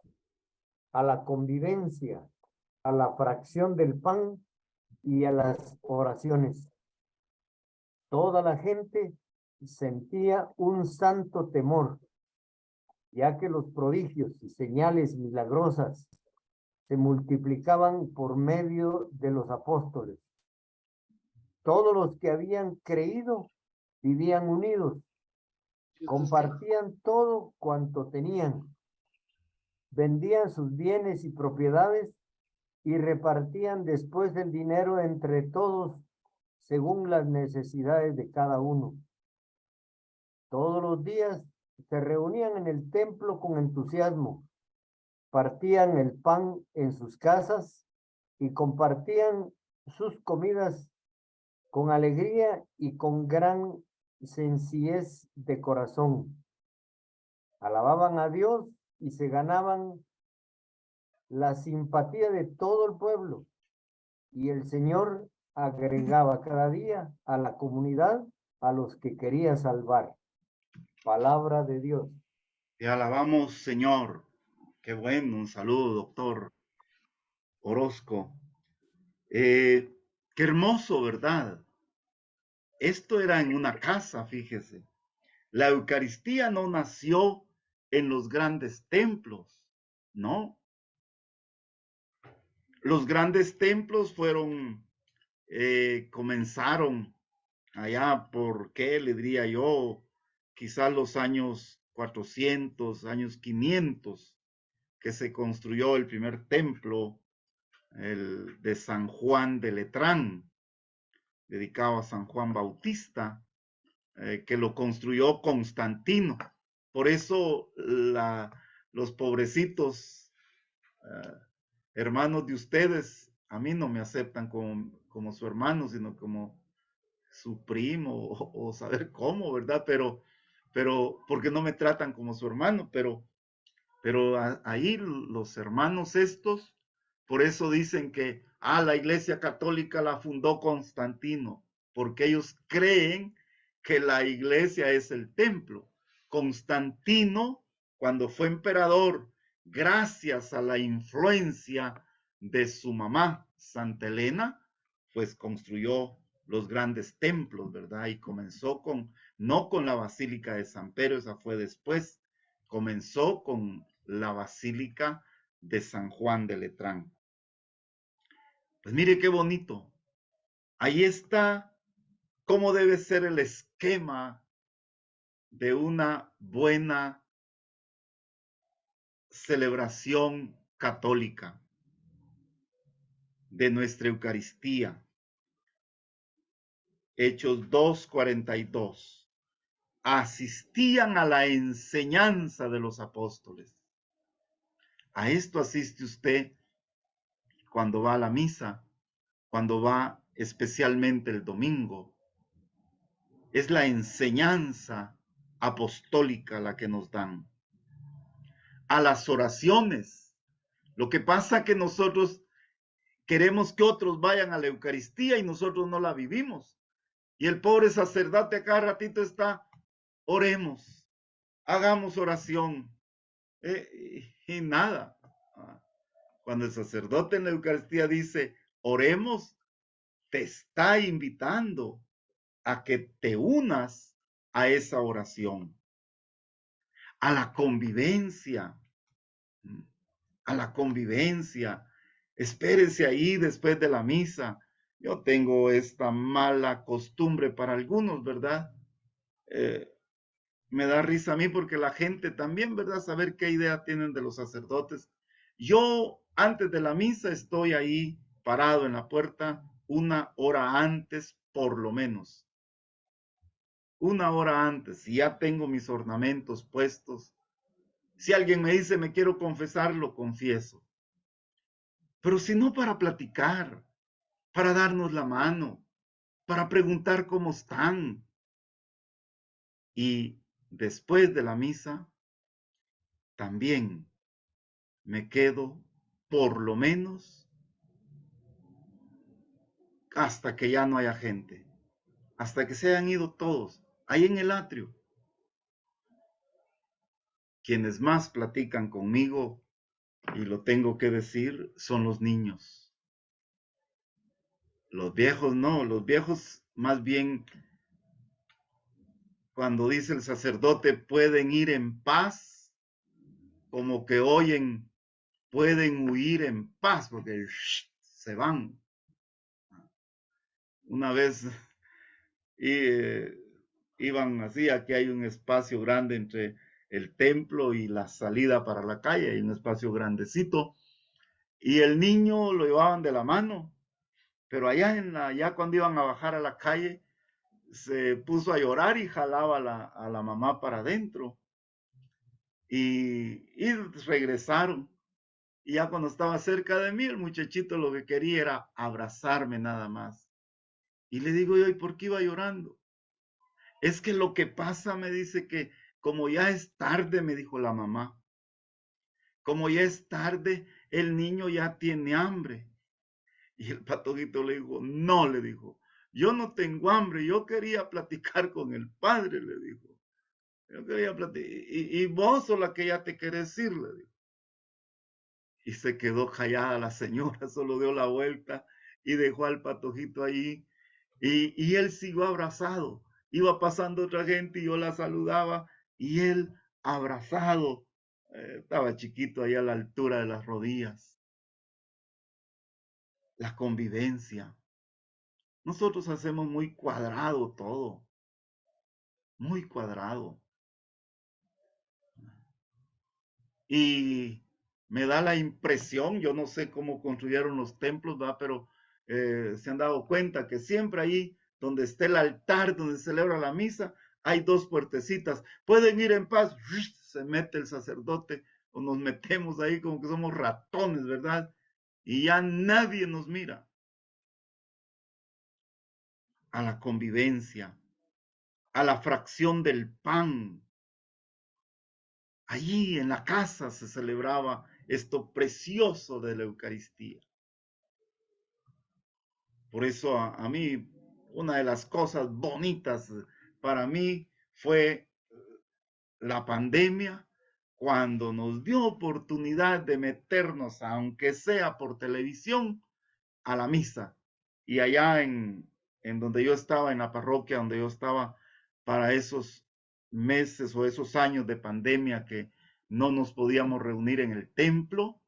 a la convivencia, a la fracción del pan y a las oraciones. Toda la gente sentía un santo temor, ya que los prodigios y señales milagrosas se multiplicaban por medio de los apóstoles. Todos los que habían creído vivían unidos, compartían todo cuanto tenían, vendían sus bienes y propiedades y repartían después el dinero entre todos según las necesidades de cada uno. Todos los días se reunían en el templo con entusiasmo, partían el pan en sus casas y compartían sus comidas con alegría y con gran sencillez de corazón. Alababan a Dios y se ganaban la simpatía de todo el pueblo. Y el Señor agregaba cada día a la comunidad a los que quería salvar. Palabra de Dios. Te alabamos, Señor. Qué bueno, un saludo, doctor Orozco. Qué hermoso, ¿verdad? Esto era en una casa, fíjese. La Eucaristía no nació en los grandes templos, no. Los grandes templos comenzaron allá por, ¿qué le diría yo? Quizás los años 400, años 500, que se construyó el primer templo, el de San Juan de Letrán. dedicado a San Juan Bautista, que lo construyó Constantino. Por eso los pobrecitos hermanos de ustedes a mí no me aceptan como su hermano, sino como su primo o saber cómo, ¿verdad? Pero porque no me tratan como su hermano, pero ahí los hermanos estos, por eso dicen que la Iglesia Católica la fundó Constantino, porque ellos creen que la iglesia es el templo. Constantino, cuando fue emperador, gracias a la influencia de su mamá, Santa Elena, pues construyó los grandes templos, ¿verdad? Y comenzó no con la Basílica de San Pedro, esa fue después, comenzó con la Basílica de San Juan de Letrán. Pues mire qué bonito. Ahí está cómo debe ser el esquema de una buena celebración católica de nuestra Eucaristía. Hechos 2:42. Asistían a la enseñanza de los apóstoles. A esto asiste usted cuando va a la misa, cuando va especialmente el domingo. Es la enseñanza apostólica la que nos dan. A las oraciones. Lo que pasa que nosotros queremos que otros vayan a la Eucaristía y nosotros no la vivimos. Y el pobre sacerdote a cada ratito está, oremos, hagamos oración. Y nada. Cuando el sacerdote en la Eucaristía dice, oremos, te está invitando a que te unas a esa oración, a la convivencia, a la convivencia. Espérese ahí después de la misa. Yo tengo esta mala costumbre para algunos, ¿verdad? Me da risa a mí porque la gente también, ¿verdad? Saber qué idea tienen de los sacerdotes. Yo antes de la misa estoy ahí parado en la puerta 1 hora antes, por lo menos. 1 hora antes, y ya tengo mis ornamentos puestos. Si alguien me dice me quiero confesar, lo confieso. Pero si no, para platicar, para darnos la mano, para preguntar cómo están. Y después de la misa, también me quedo por lo menos hasta que ya no haya gente, hasta que se hayan ido todos, ahí en el atrio. Quienes más platican conmigo, y lo tengo que decir, son los niños. Los viejos no, los viejos más bien, cuando dice el sacerdote, pueden ir en paz, como que oyen, pueden huir en paz, porque se van. Una vez iban así, aquí hay un espacio grande entre el templo y la salida para la calle, hay un espacio grandecito, y el niño lo llevaban de la mano, pero ya cuando iban a bajar a la calle, se puso a llorar y jalaba a la mamá para adentro, y regresaron, y ya cuando estaba cerca de mí, el muchachito lo que quería era abrazarme nada más, y le digo yo, ¿y por qué iba llorando? Es que lo que pasa, me dice, que como ya es tarde, me dijo la mamá, como ya es tarde, el niño ya tiene hambre. Y el patojito le dijo, no, le dijo, yo no tengo hambre, yo quería platicar con el padre, le dijo. Yo quería platicar, y vos sos la que ya te querés ir, le dijo. Y se quedó callada la señora, solo dio la vuelta y dejó al patojito ahí. Y él siguió abrazado. Iba pasando otra gente y yo la saludaba y él abrazado. Estaba chiquito ahí a la altura de las rodillas. La convivencia. Nosotros hacemos muy cuadrado todo. Muy cuadrado. Y me da la impresión, yo no sé cómo construyeron los templos, ¿verdad? Pero se han dado cuenta que siempre ahí donde esté el altar, donde se celebra la misa, hay dos puertecitas. Pueden ir en paz, se mete el sacerdote o nos metemos ahí como que somos ratones, ¿verdad? Y ya nadie nos mira. A la convivencia, a la fracción del pan. Allí en la casa se celebraba esto precioso de la Eucaristía. Por eso a mí, una de las cosas bonitas para mí fue la pandemia, cuando nos dio oportunidad de meternos, aunque sea por televisión, a la misa. Y allá en donde yo estaba, en la parroquia donde yo estaba, para esos meses o esos años de pandemia que no nos podíamos reunir en el templo,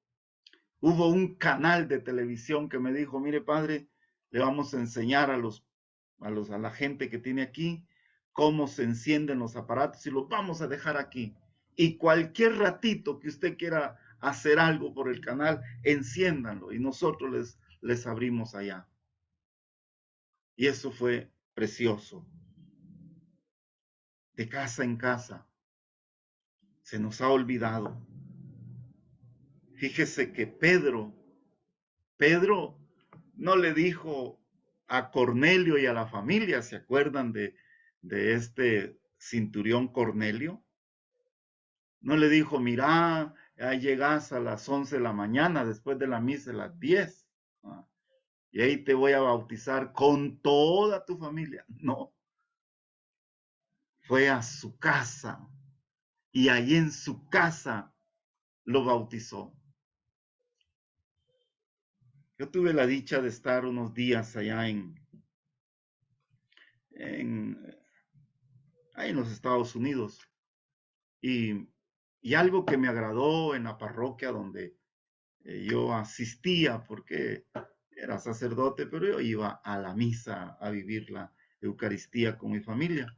hubo un canal de televisión que me dijo, mire padre, le vamos a enseñar a la gente que tiene aquí cómo se encienden los aparatos y los vamos a dejar aquí. Y cualquier ratito que usted quiera hacer algo por el canal, enciéndanlo y nosotros les abrimos allá. Y eso fue precioso. De casa en casa. Se nos ha olvidado. Fíjese que Pedro no le dijo a Cornelio y a la familia, ¿se acuerdan de este centurión Cornelio? No le dijo, mira, ya llegas a las 11 de la mañana, después de la misa a las 10, y ahí te voy a bautizar con toda tu familia. No, fue a su casa y allí en su casa lo bautizó. Yo tuve la dicha de estar unos días allá ahí en los Estados Unidos y algo que me agradó en la parroquia donde yo asistía porque era sacerdote, pero yo iba a la misa a vivir la Eucaristía con mi familia.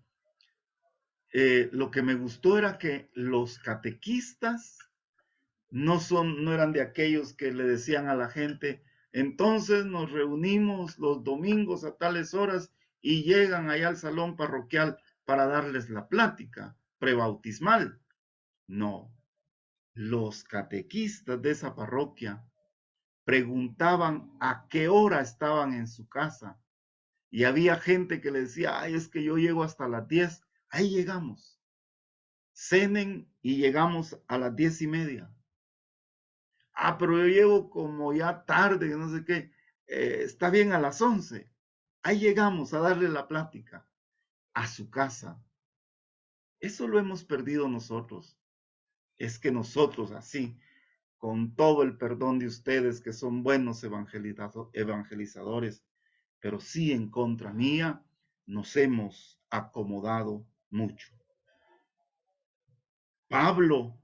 Lo que me gustó era que los catequistas no eran de aquellos que le decían a la gente, entonces nos reunimos los domingos a tales horas y llegan allá al salón parroquial para darles la plática prebautismal. No, los catequistas de esa parroquia preguntaban a qué hora estaban en su casa y había gente que le decía, ay, es que yo llego hasta las 10, ahí llegamos, cenen y llegamos a las 10:30. Ah, pero yo llego como ya tarde, no sé qué, está bien a las 11, ahí llegamos a darle la plática a su casa. Eso lo hemos perdido nosotros. Es que nosotros así, con todo el perdón de ustedes que son buenos evangelizadores, pero sí en contra mía, nos hemos acomodado mucho. Pablo,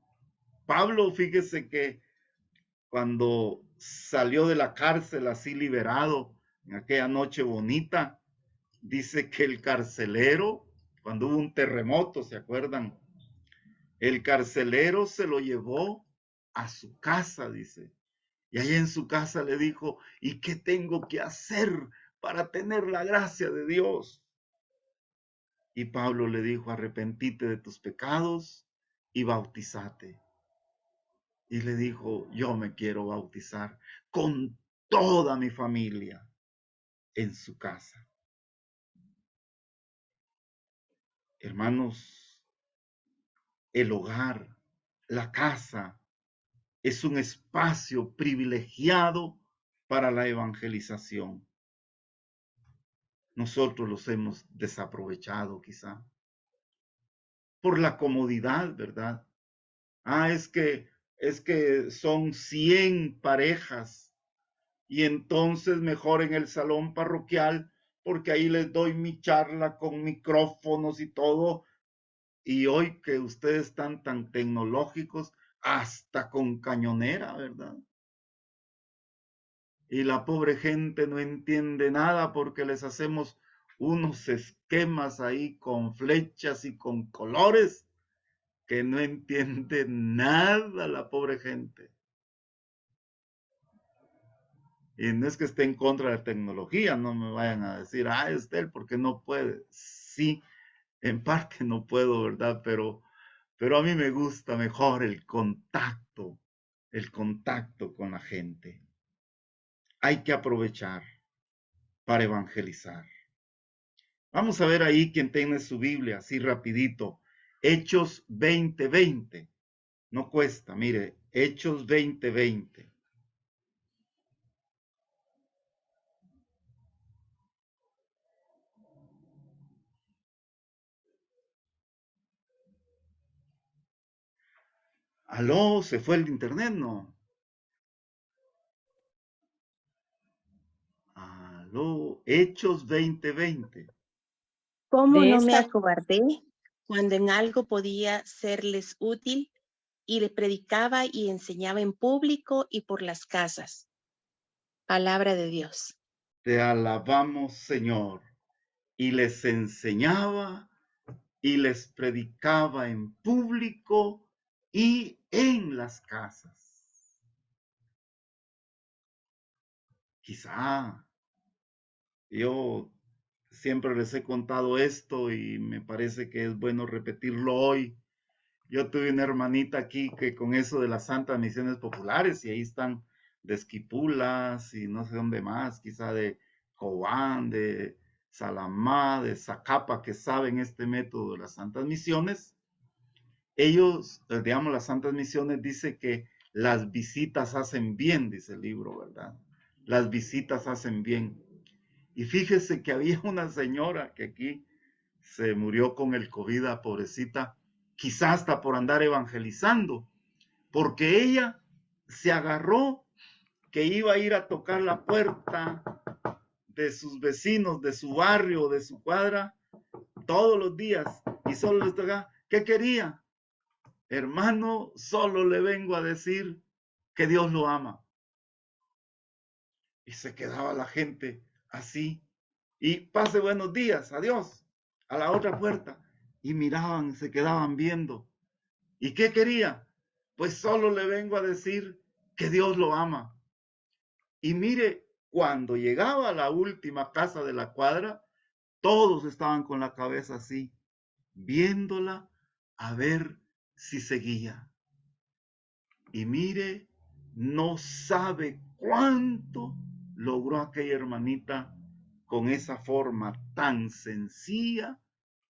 fíjese que cuando salió de la cárcel así liberado, en aquella noche bonita, dice que el carcelero, cuando hubo un terremoto, ¿se acuerdan? El carcelero se lo llevó a su casa, dice. Y allá en su casa le dijo, ¿y qué tengo que hacer para tener la gracia de Dios? Y Pablo le dijo, arrepentite de tus pecados y bautízate. Y le dijo, yo me quiero bautizar con toda mi familia en su casa. Hermanos, el hogar, la casa, es un espacio privilegiado para la evangelización. Nosotros los hemos desaprovechado quizá por la comodidad, ¿verdad? Ah, es que son 100 parejas y entonces mejor en el salón parroquial porque ahí les doy mi charla con micrófonos y todo. Y hoy que ustedes están tan tecnológicos, hasta con cañonera, ¿verdad? Y la pobre gente no entiende nada porque les hacemos unos esquemas ahí con flechas y con colores que no entiende nada la pobre gente. Y no es que esté en contra de la tecnología, no me vayan a decir, Estel, ¿por qué no puede? Sí, en parte no puedo, ¿verdad? Pero a mí me gusta mejor el contacto con la gente. Hay que aprovechar para evangelizar. Vamos a ver ahí quien tiene su Biblia, así rapidito. Hechos 20:20. No cuesta, mire, Hechos 20:20. Aló, se fue el internet, ¿no? Aló, Hechos 20:20. ¿Cómo De no me esta, acobardé cuando en algo podía serles útil y le predicaba y enseñaba en público y por las casas? Palabra de Dios. Te alabamos, Señor. Y les enseñaba y les predicaba en público y en las casas. Quizá yo siempre les he contado esto y me parece que es bueno repetirlo hoy. Yo tuve una hermanita aquí que con eso de las santas misiones populares, y ahí están de Esquipulas y no sé dónde más, quizá de Cobán, de Salamá, de Zacapa, que saben este método de las santas misiones. Ellos, digamos, las santas misiones dice que las visitas hacen bien, dice el libro, ¿verdad? Las visitas hacen bien. Y fíjese que había una señora que aquí se murió con el COVID, pobrecita, quizás hasta por andar evangelizando, porque ella se agarró que iba a ir a tocar la puerta de sus vecinos, de su barrio, de su cuadra, todos los días, y solo les tocaba, ¿qué quería? Hermano, solo le vengo a decir que Dios lo ama. Y se quedaba la gente así, y pase buenos días, adiós, a la otra puerta, y miraban, se quedaban viendo. ¿Y qué quería? Pues solo le vengo a decir que Dios lo ama. Y mire, cuando llegaba a la última casa de la cuadra, todos estaban con la cabeza así, viéndola a ver si seguía. Y mire, no sabe cuánto logró aquella hermanita con esa forma tan sencilla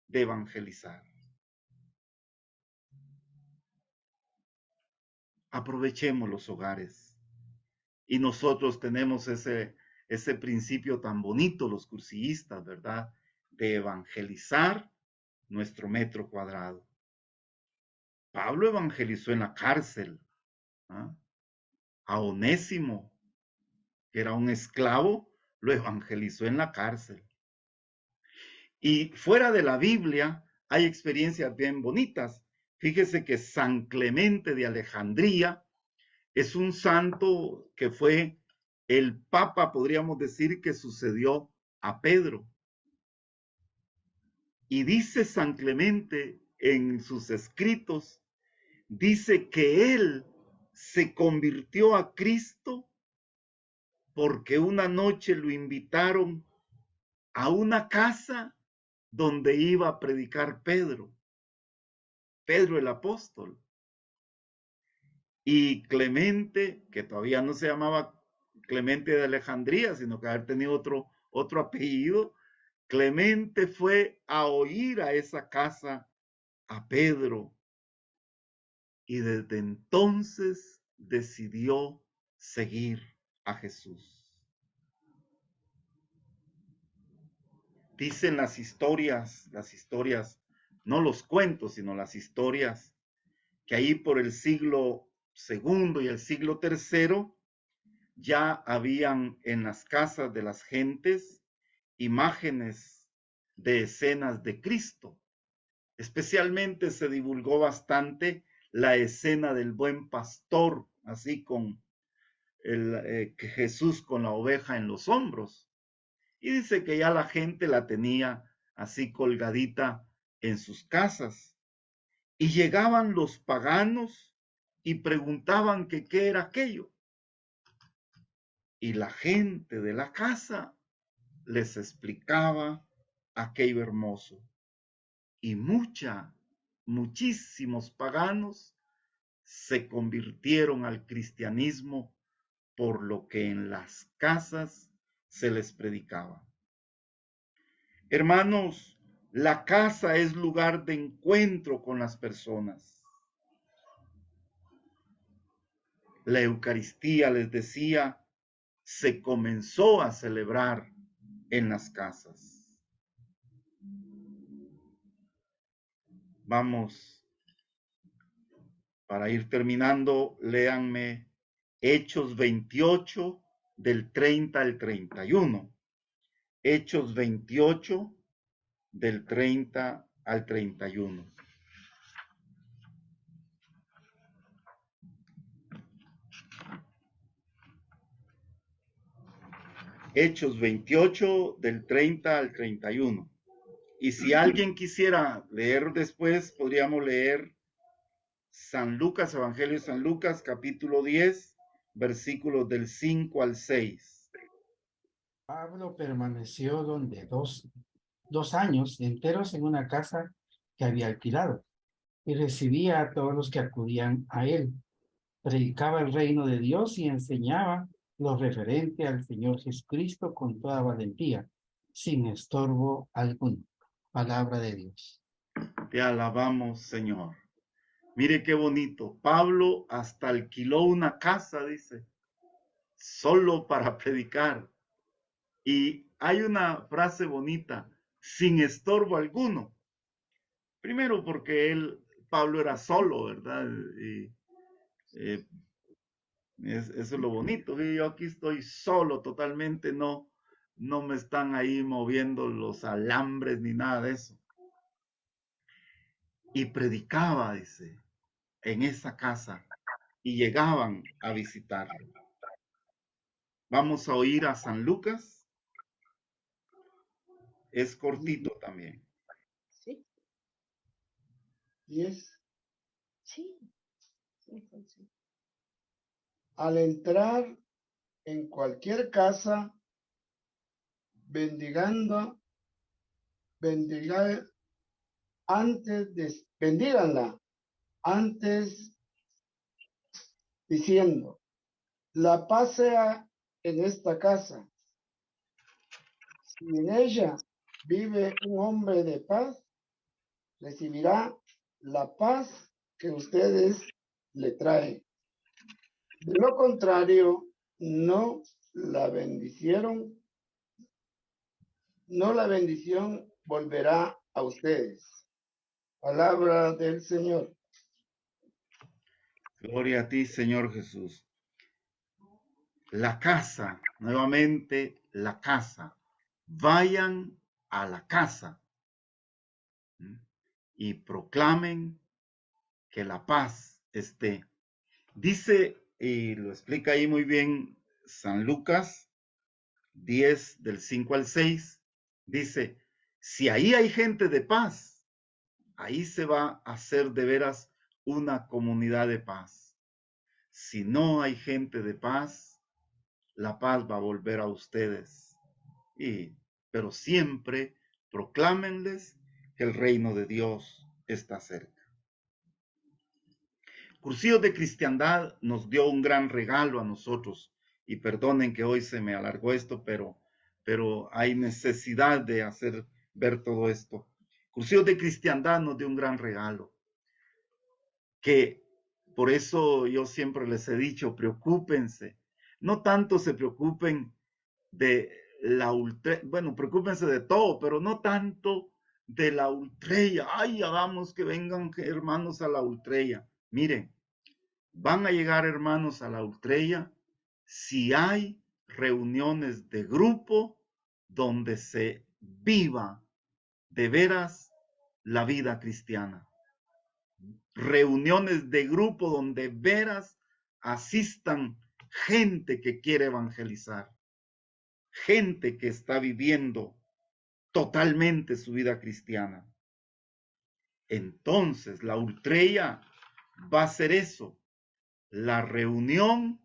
de evangelizar. Aprovechemos los hogares. Y nosotros tenemos ese principio tan bonito, los cursillistas, ¿verdad? De evangelizar nuestro metro cuadrado. Pablo evangelizó en la cárcel, ¿ah? A Onésimo, que era un esclavo, lo evangelizó en la cárcel. Y fuera de la Biblia hay experiencias bien bonitas. Fíjese que San Clemente de Alejandría es un santo que fue el papa, podríamos decir, que sucedió a Pedro. Y dice San Clemente en sus escritos, dice que él se convirtió a Cristo porque una noche lo invitaron a una casa donde iba a predicar Pedro el apóstol. Y Clemente, que todavía no se llamaba Clemente de Alejandría, sino que haber tenido otro apellido, Clemente fue a oír a esa casa a Pedro y desde entonces decidió seguir a Jesús. Dicen las historias, no los cuentos, sino las historias, que ahí por el siglo II y el siglo III ya habían en las casas de las gentes imágenes de escenas de Cristo. Especialmente se divulgó bastante la escena del buen pastor, así con que Jesús con la oveja en los hombros. Y dice que ya la gente la tenía así colgadita en sus casas. Y llegaban los paganos y preguntaban que qué era aquello. y la gente de la casa les explicaba aquello hermoso. Y muchísimos paganos se convirtieron al cristianismo por lo que en las casas se les predicaba. Hermanos, la casa es lugar de encuentro con las personas. La Eucaristía, les decía, se comenzó a celebrar en las casas. Vamos, para ir terminando, léanme Hechos 28 del 30 al 31. Hechos 28 del 30 al 31. Hechos 28 del 30 al 31. Y si alguien quisiera leer después, podríamos leer San Lucas, Evangelio de San Lucas, capítulo 10, versículos del 5 al 6. Pablo permaneció donde dos años enteros en una casa que había alquilado y recibía a todos los que acudían a él. Predicaba el reino de Dios y enseñaba lo referente al Señor Jesucristo con toda valentía, sin estorbo alguno. Palabra de Dios. Te alabamos, Señor. Mire qué bonito. Pablo hasta alquiló una casa, dice, solo para predicar. Y hay una frase bonita, sin estorbo alguno. Primero porque Pablo era solo, ¿verdad? Y eso es lo bonito. Yo aquí estoy solo totalmente, no me están ahí moviendo los alambres ni nada de eso. Y predicaba, dice, en esa casa y llegaban a visitarlo. Vamos a oír a San Lucas. Es cortito también. Sí. 10. Sí. Al entrar en cualquier casa, bendíganla antes diciendo, la paz sea en esta casa. Si en ella vive un hombre de paz, recibirá la paz que ustedes le traen. De lo contrario, no la bendición volverá a ustedes. Palabra del Señor. Gloria a ti, Señor Jesús. La casa, nuevamente la casa. Vayan a la casa y proclamen que la paz esté. Dice, y lo explica ahí muy bien San Lucas 10 del 5 al 6, dice, si ahí hay gente de paz, ahí se va a hacer de veras una comunidad de paz. Si no hay gente de paz, la paz va a volver a ustedes. Pero siempre proclámenles que el reino de Dios está cerca. Cursillos de Cristiandad nos dio un gran regalo a nosotros. Y perdonen que hoy se me alargó esto, pero hay necesidad de hacer ver todo esto. Cursillos de Cristiandad nos dio un gran regalo. Que por eso yo siempre les he dicho, preocúpense. No tanto se preocupen de la ultrella, bueno, preocúpense de todo, pero no tanto de la ultrella. Ay, hagamos que vengan hermanos a la ultrella. Miren, van a llegar hermanos a la ultrella si hay reuniones de grupo donde se viva de veras la vida cristiana. Reuniones de grupo donde veras asistan gente que quiere evangelizar, gente que está viviendo totalmente su vida cristiana. Entonces la ultrella va a ser eso, la reunión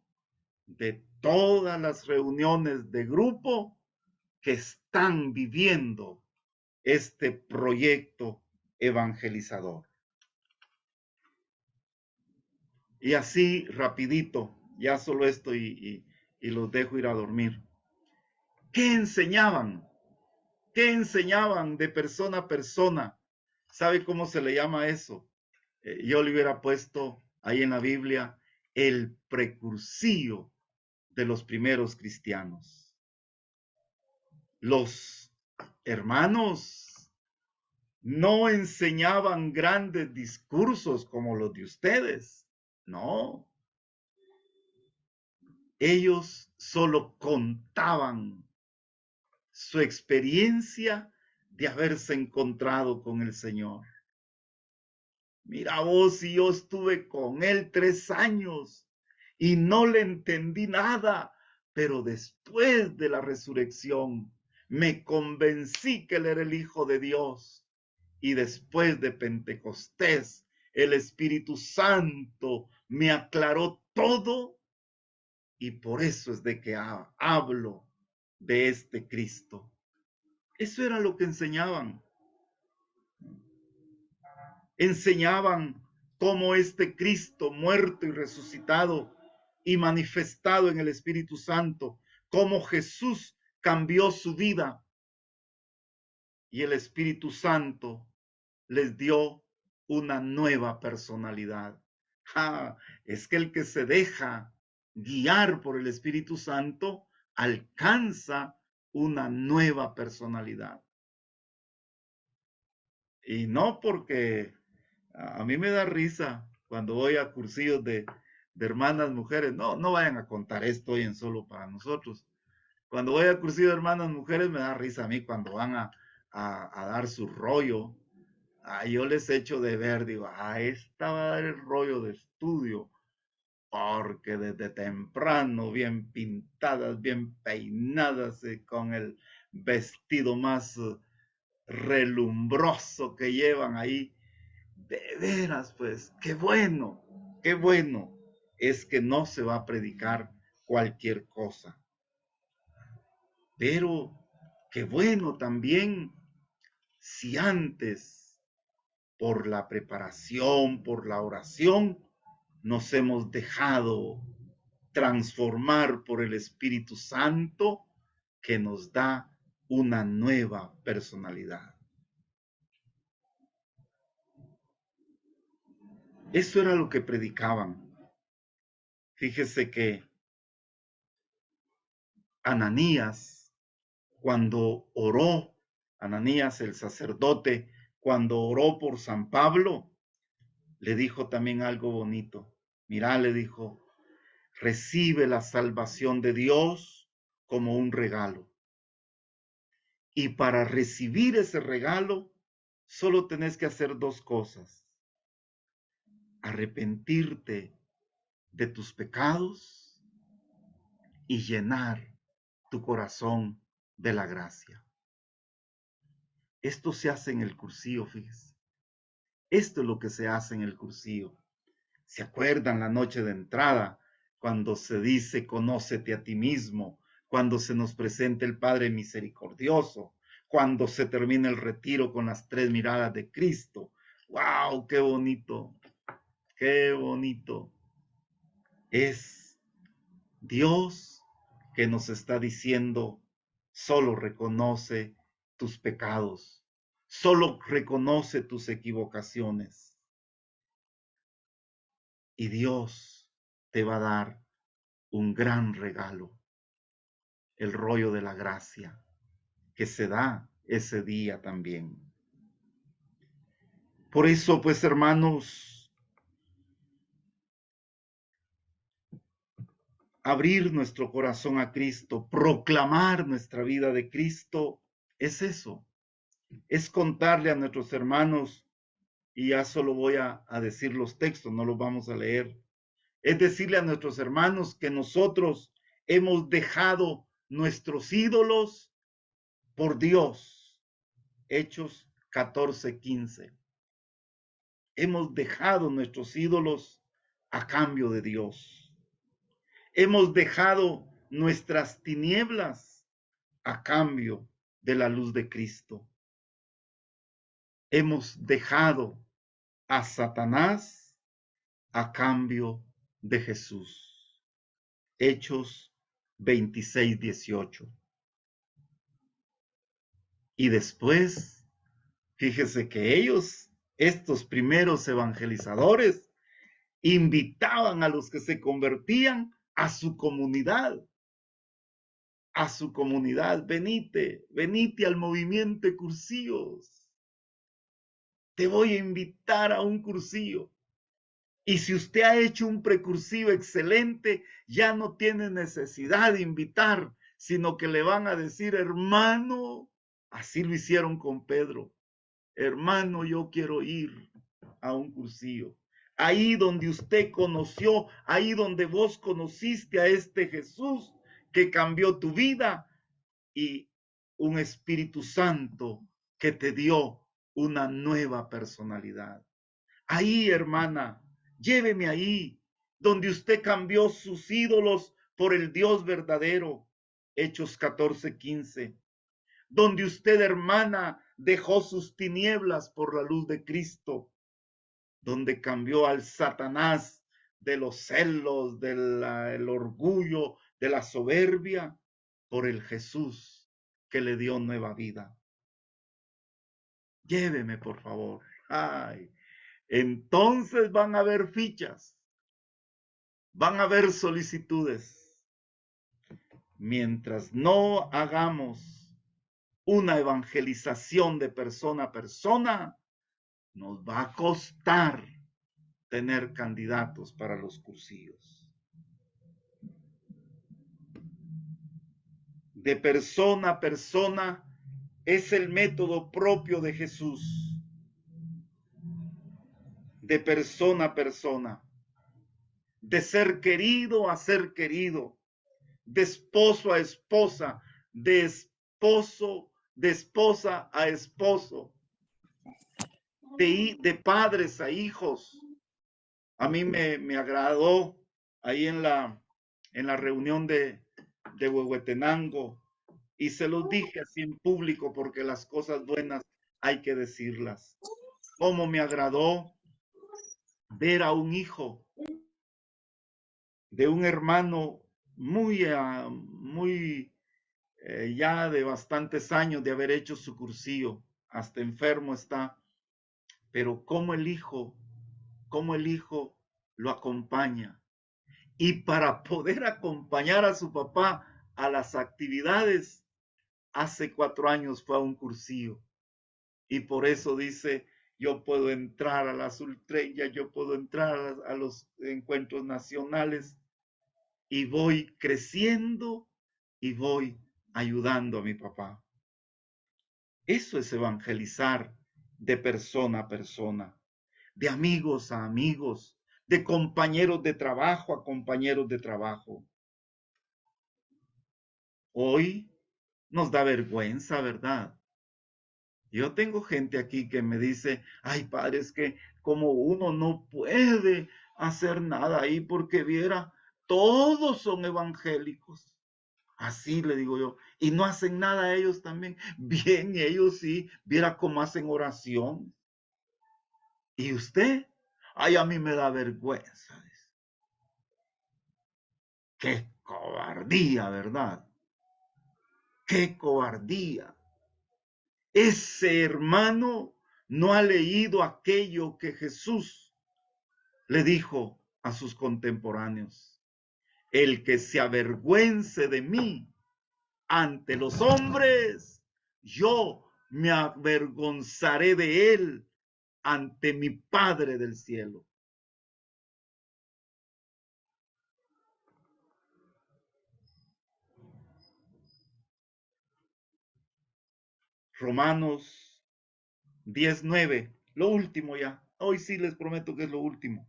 de todas las reuniones de grupo que están viviendo este proyecto evangelizador. Y así rapidito, ya solo esto y los dejo ir a dormir. ¿Qué enseñaban? ¿Qué enseñaban de persona a persona? ¿Sabe cómo se le llama eso? Yo le hubiera puesto ahí en la Biblia el precursio de los primeros cristianos. Los hermanos no enseñaban grandes discursos como los de ustedes, no. Ellos solo contaban su experiencia de haberse encontrado con el Señor. Mira vos, y yo estuve con él 3 años y no le entendí nada, pero después de la resurrección me convencí que él era el Hijo de Dios. Y después de Pentecostés, el Espíritu Santo me aclaró todo, y por eso es de que hablo de este Cristo. Eso era lo que enseñaban. Enseñaban cómo este Cristo muerto y resucitado y manifestado en el Espíritu Santo, cómo Jesús cambió su vida y el Espíritu Santo les dio una nueva personalidad. Es que el que se deja guiar por el Espíritu Santo alcanza una nueva personalidad. Y no porque a mí me da risa cuando voy a cursillos de hermanas mujeres. No vayan a contar esto hoy en Solo para Nosotros. Cuando voy a cursillos de hermanas mujeres me da risa a mí cuando van a dar su rollo. Yo les echo de ver, digo, esta va a dar el rollo de estudio, porque desde temprano, bien pintadas, bien peinadas, con el vestido más relumbroso que llevan ahí. De veras, pues, qué bueno es que no se va a predicar cualquier cosa. Pero qué bueno también si antes, por la preparación, por la oración, nos hemos dejado transformar por el Espíritu Santo que nos da una nueva personalidad. Eso era lo que predicaban. Fíjese que Ananías, cuando oró, Ananías el sacerdote, cuando oró por San Pablo, le dijo también algo bonito. Mirá, le dijo, recibe la salvación de Dios como un regalo. Y para recibir ese regalo, solo tenés que hacer 2 cosas. Arrepentirte de tus pecados y llenar tu corazón de la gracia. Esto se hace en el cursillo, fíjese. Esto es lo que se hace en el cursillo. ¿Se acuerdan la noche de entrada cuando se dice conócete a ti mismo? Cuando se nos presenta el Padre misericordioso, cuando se termina el retiro con las 3 miradas de Cristo. ¡Wow! ¡Qué bonito! ¡Qué bonito! Es Dios que nos está diciendo, solo reconoce tus pecados, solo reconoce tus equivocaciones. Y Dios te va a dar un gran regalo, el rollo de la gracia, que se da ese día también. Por eso, pues, hermanos, abrir nuestro corazón a Cristo, proclamar nuestra vida de Cristo, es eso, es contarle a nuestros hermanos, y ya solo voy a decir los textos, no los vamos a leer, es decirle a nuestros hermanos que nosotros hemos dejado nuestros ídolos por Dios. Hechos 14:15. Hemos dejado nuestros ídolos a cambio de Dios. Hemos dejado nuestras tinieblas a cambio de la luz de Cristo. Hemos dejado a Satanás a cambio de Jesús. Hechos 26:18. Y después, fíjese que ellos, estos primeros evangelizadores, invitaban a los que se convertían a su comunidad. A su comunidad, venite al movimiento Cursíos. Te voy a invitar a un cursillo. Y si usted ha hecho un precursillo excelente, ya no tiene necesidad de invitar, sino que le van a decir, hermano, así lo hicieron con Pedro, hermano, yo quiero ir a un cursillo. Ahí donde usted conoció, ahí donde vos conociste a este Jesús que cambió tu vida y un Espíritu Santo que te dio una nueva personalidad. Ahí, hermana, lléveme ahí, donde usted cambió sus ídolos por el Dios verdadero. Hechos 14:15. Donde usted, hermana, dejó sus tinieblas por la luz de Cristo. Donde cambió al Satanás de los celos, del orgullo, de la soberbia, por el Jesús que le dio nueva vida. Lléveme, por favor. Ay, entonces van a haber fichas, van a haber solicitudes. Mientras no hagamos una evangelización de persona a persona, nos va a costar tener candidatos para los cursillos. De persona a persona es el método propio de Jesús. De persona a persona. De ser querido a ser querido. De esposo a esposa. De esposa a esposo. De padres a hijos. A mí me agradó ahí en la reunión de Huehuetenango, y se los dije así en público porque las cosas buenas hay que decirlas. Cómo me agradó ver a un hijo de un hermano muy ya de bastantes años de haber hecho su cursillo, hasta enfermo está, pero cómo el hijo lo acompaña. Y para poder acompañar a su papá a las actividades, hace 4 años fue a un cursillo. Y por eso dice, yo puedo entrar a las ultreñas, yo puedo entrar a los encuentros nacionales y voy creciendo y voy ayudando a mi papá. Eso es evangelizar de persona a persona, de amigos a amigos, de compañeros de trabajo a compañeros de trabajo. Hoy nos da vergüenza, ¿verdad? Yo tengo gente aquí que me dice, ay padre, es que como uno no puede hacer nada ahí porque viera, todos son evangélicos. Así le digo yo, y no hacen nada ellos también. Bien, ellos sí, viera cómo hacen oración. ¿Y usted? Ay, a mí me da vergüenza. Qué cobardía, ¿verdad? Qué cobardía. Ese hermano no ha leído aquello que Jesús le dijo a sus contemporáneos. El que se avergüence de mí ante los hombres, yo me avergonzaré de él ante mi Padre del cielo. Romanos 10:9, lo último ya. Hoy sí les prometo que es lo último.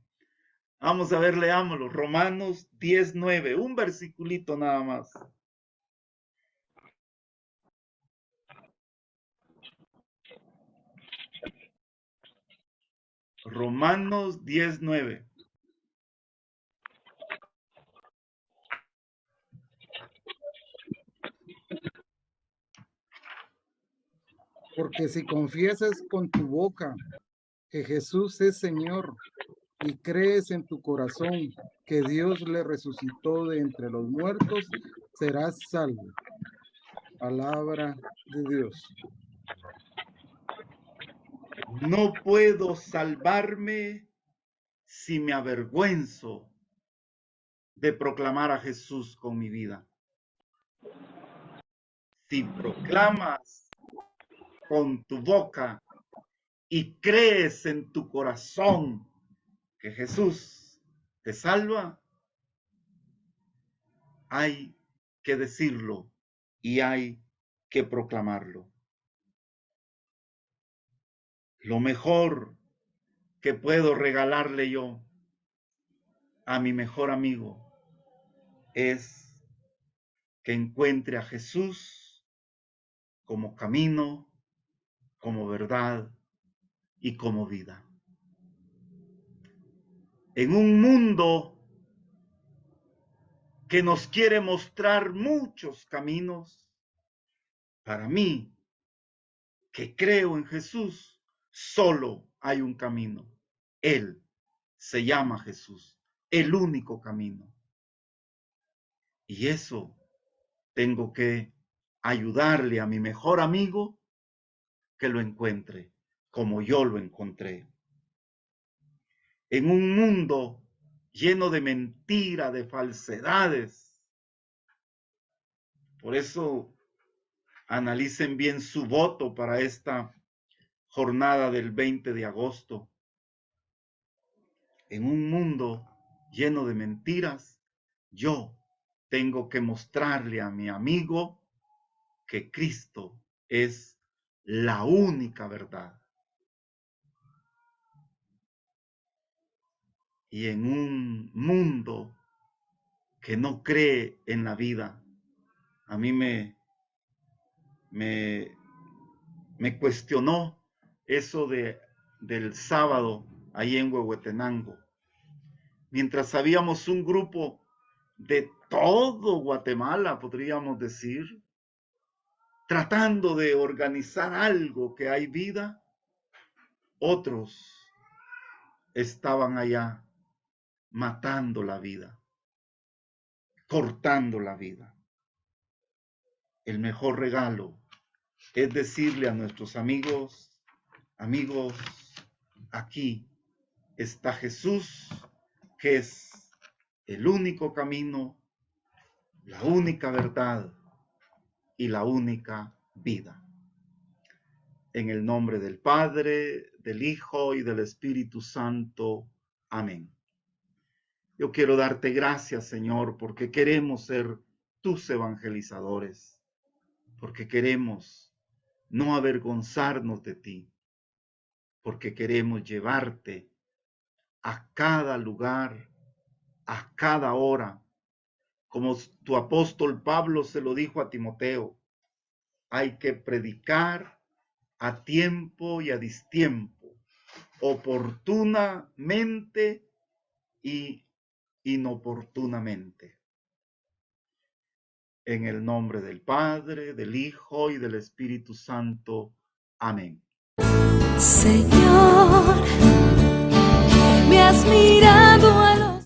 Vamos a ver, leámoslo. Romanos 10:9, un versiculito nada más. Romanos 10:9. Porque si confiesas con tu boca que Jesús es Señor y crees en tu corazón que Dios le resucitó de entre los muertos, serás salvo. Palabra de Dios. No puedo salvarme si me avergüenzo de proclamar a Jesús con mi vida. Si proclamas con tu boca y crees en tu corazón que Jesús te salva, hay que decirlo y hay que proclamarlo. Lo mejor que puedo regalarle yo a mi mejor amigo es que encuentre a Jesús como camino, como verdad y como vida. En un mundo que nos quiere mostrar muchos caminos, para mí, que creo en Jesús, solo hay un camino. Él se llama Jesús, el único camino. Y eso tengo que ayudarle a mi mejor amigo que lo encuentre como yo lo encontré. En un mundo lleno de mentira, de falsedades. Por eso analicen bien su voto para esta jornada del 20 de agosto. En un mundo lleno de mentiras, yo tengo que mostrarle a mi amigo que Cristo es la única verdad. Y en un mundo que no cree en la vida, a mí me cuestionó eso del sábado ahí en Huehuetenango. Mientras habíamos un grupo de todo Guatemala, podríamos decir, tratando de organizar algo que hay vida, otros estaban allá matando la vida, cortando la vida. El mejor regalo es decirle a nuestros amigos, aquí está Jesús, que es el único camino, la única verdad y la única vida. En el nombre del Padre, del Hijo y del Espíritu Santo. Amén. Yo quiero darte gracias, Señor, porque queremos ser tus evangelizadores, porque queremos no avergonzarnos de ti, porque queremos llevarte a cada lugar, a cada hora, como tu apóstol Pablo se lo dijo a Timoteo. Hay que predicar a tiempo y a distiempo, oportunamente y inoportunamente. En el nombre del Padre, del Hijo y del Espíritu Santo. Amén. Señor, me has mirado a los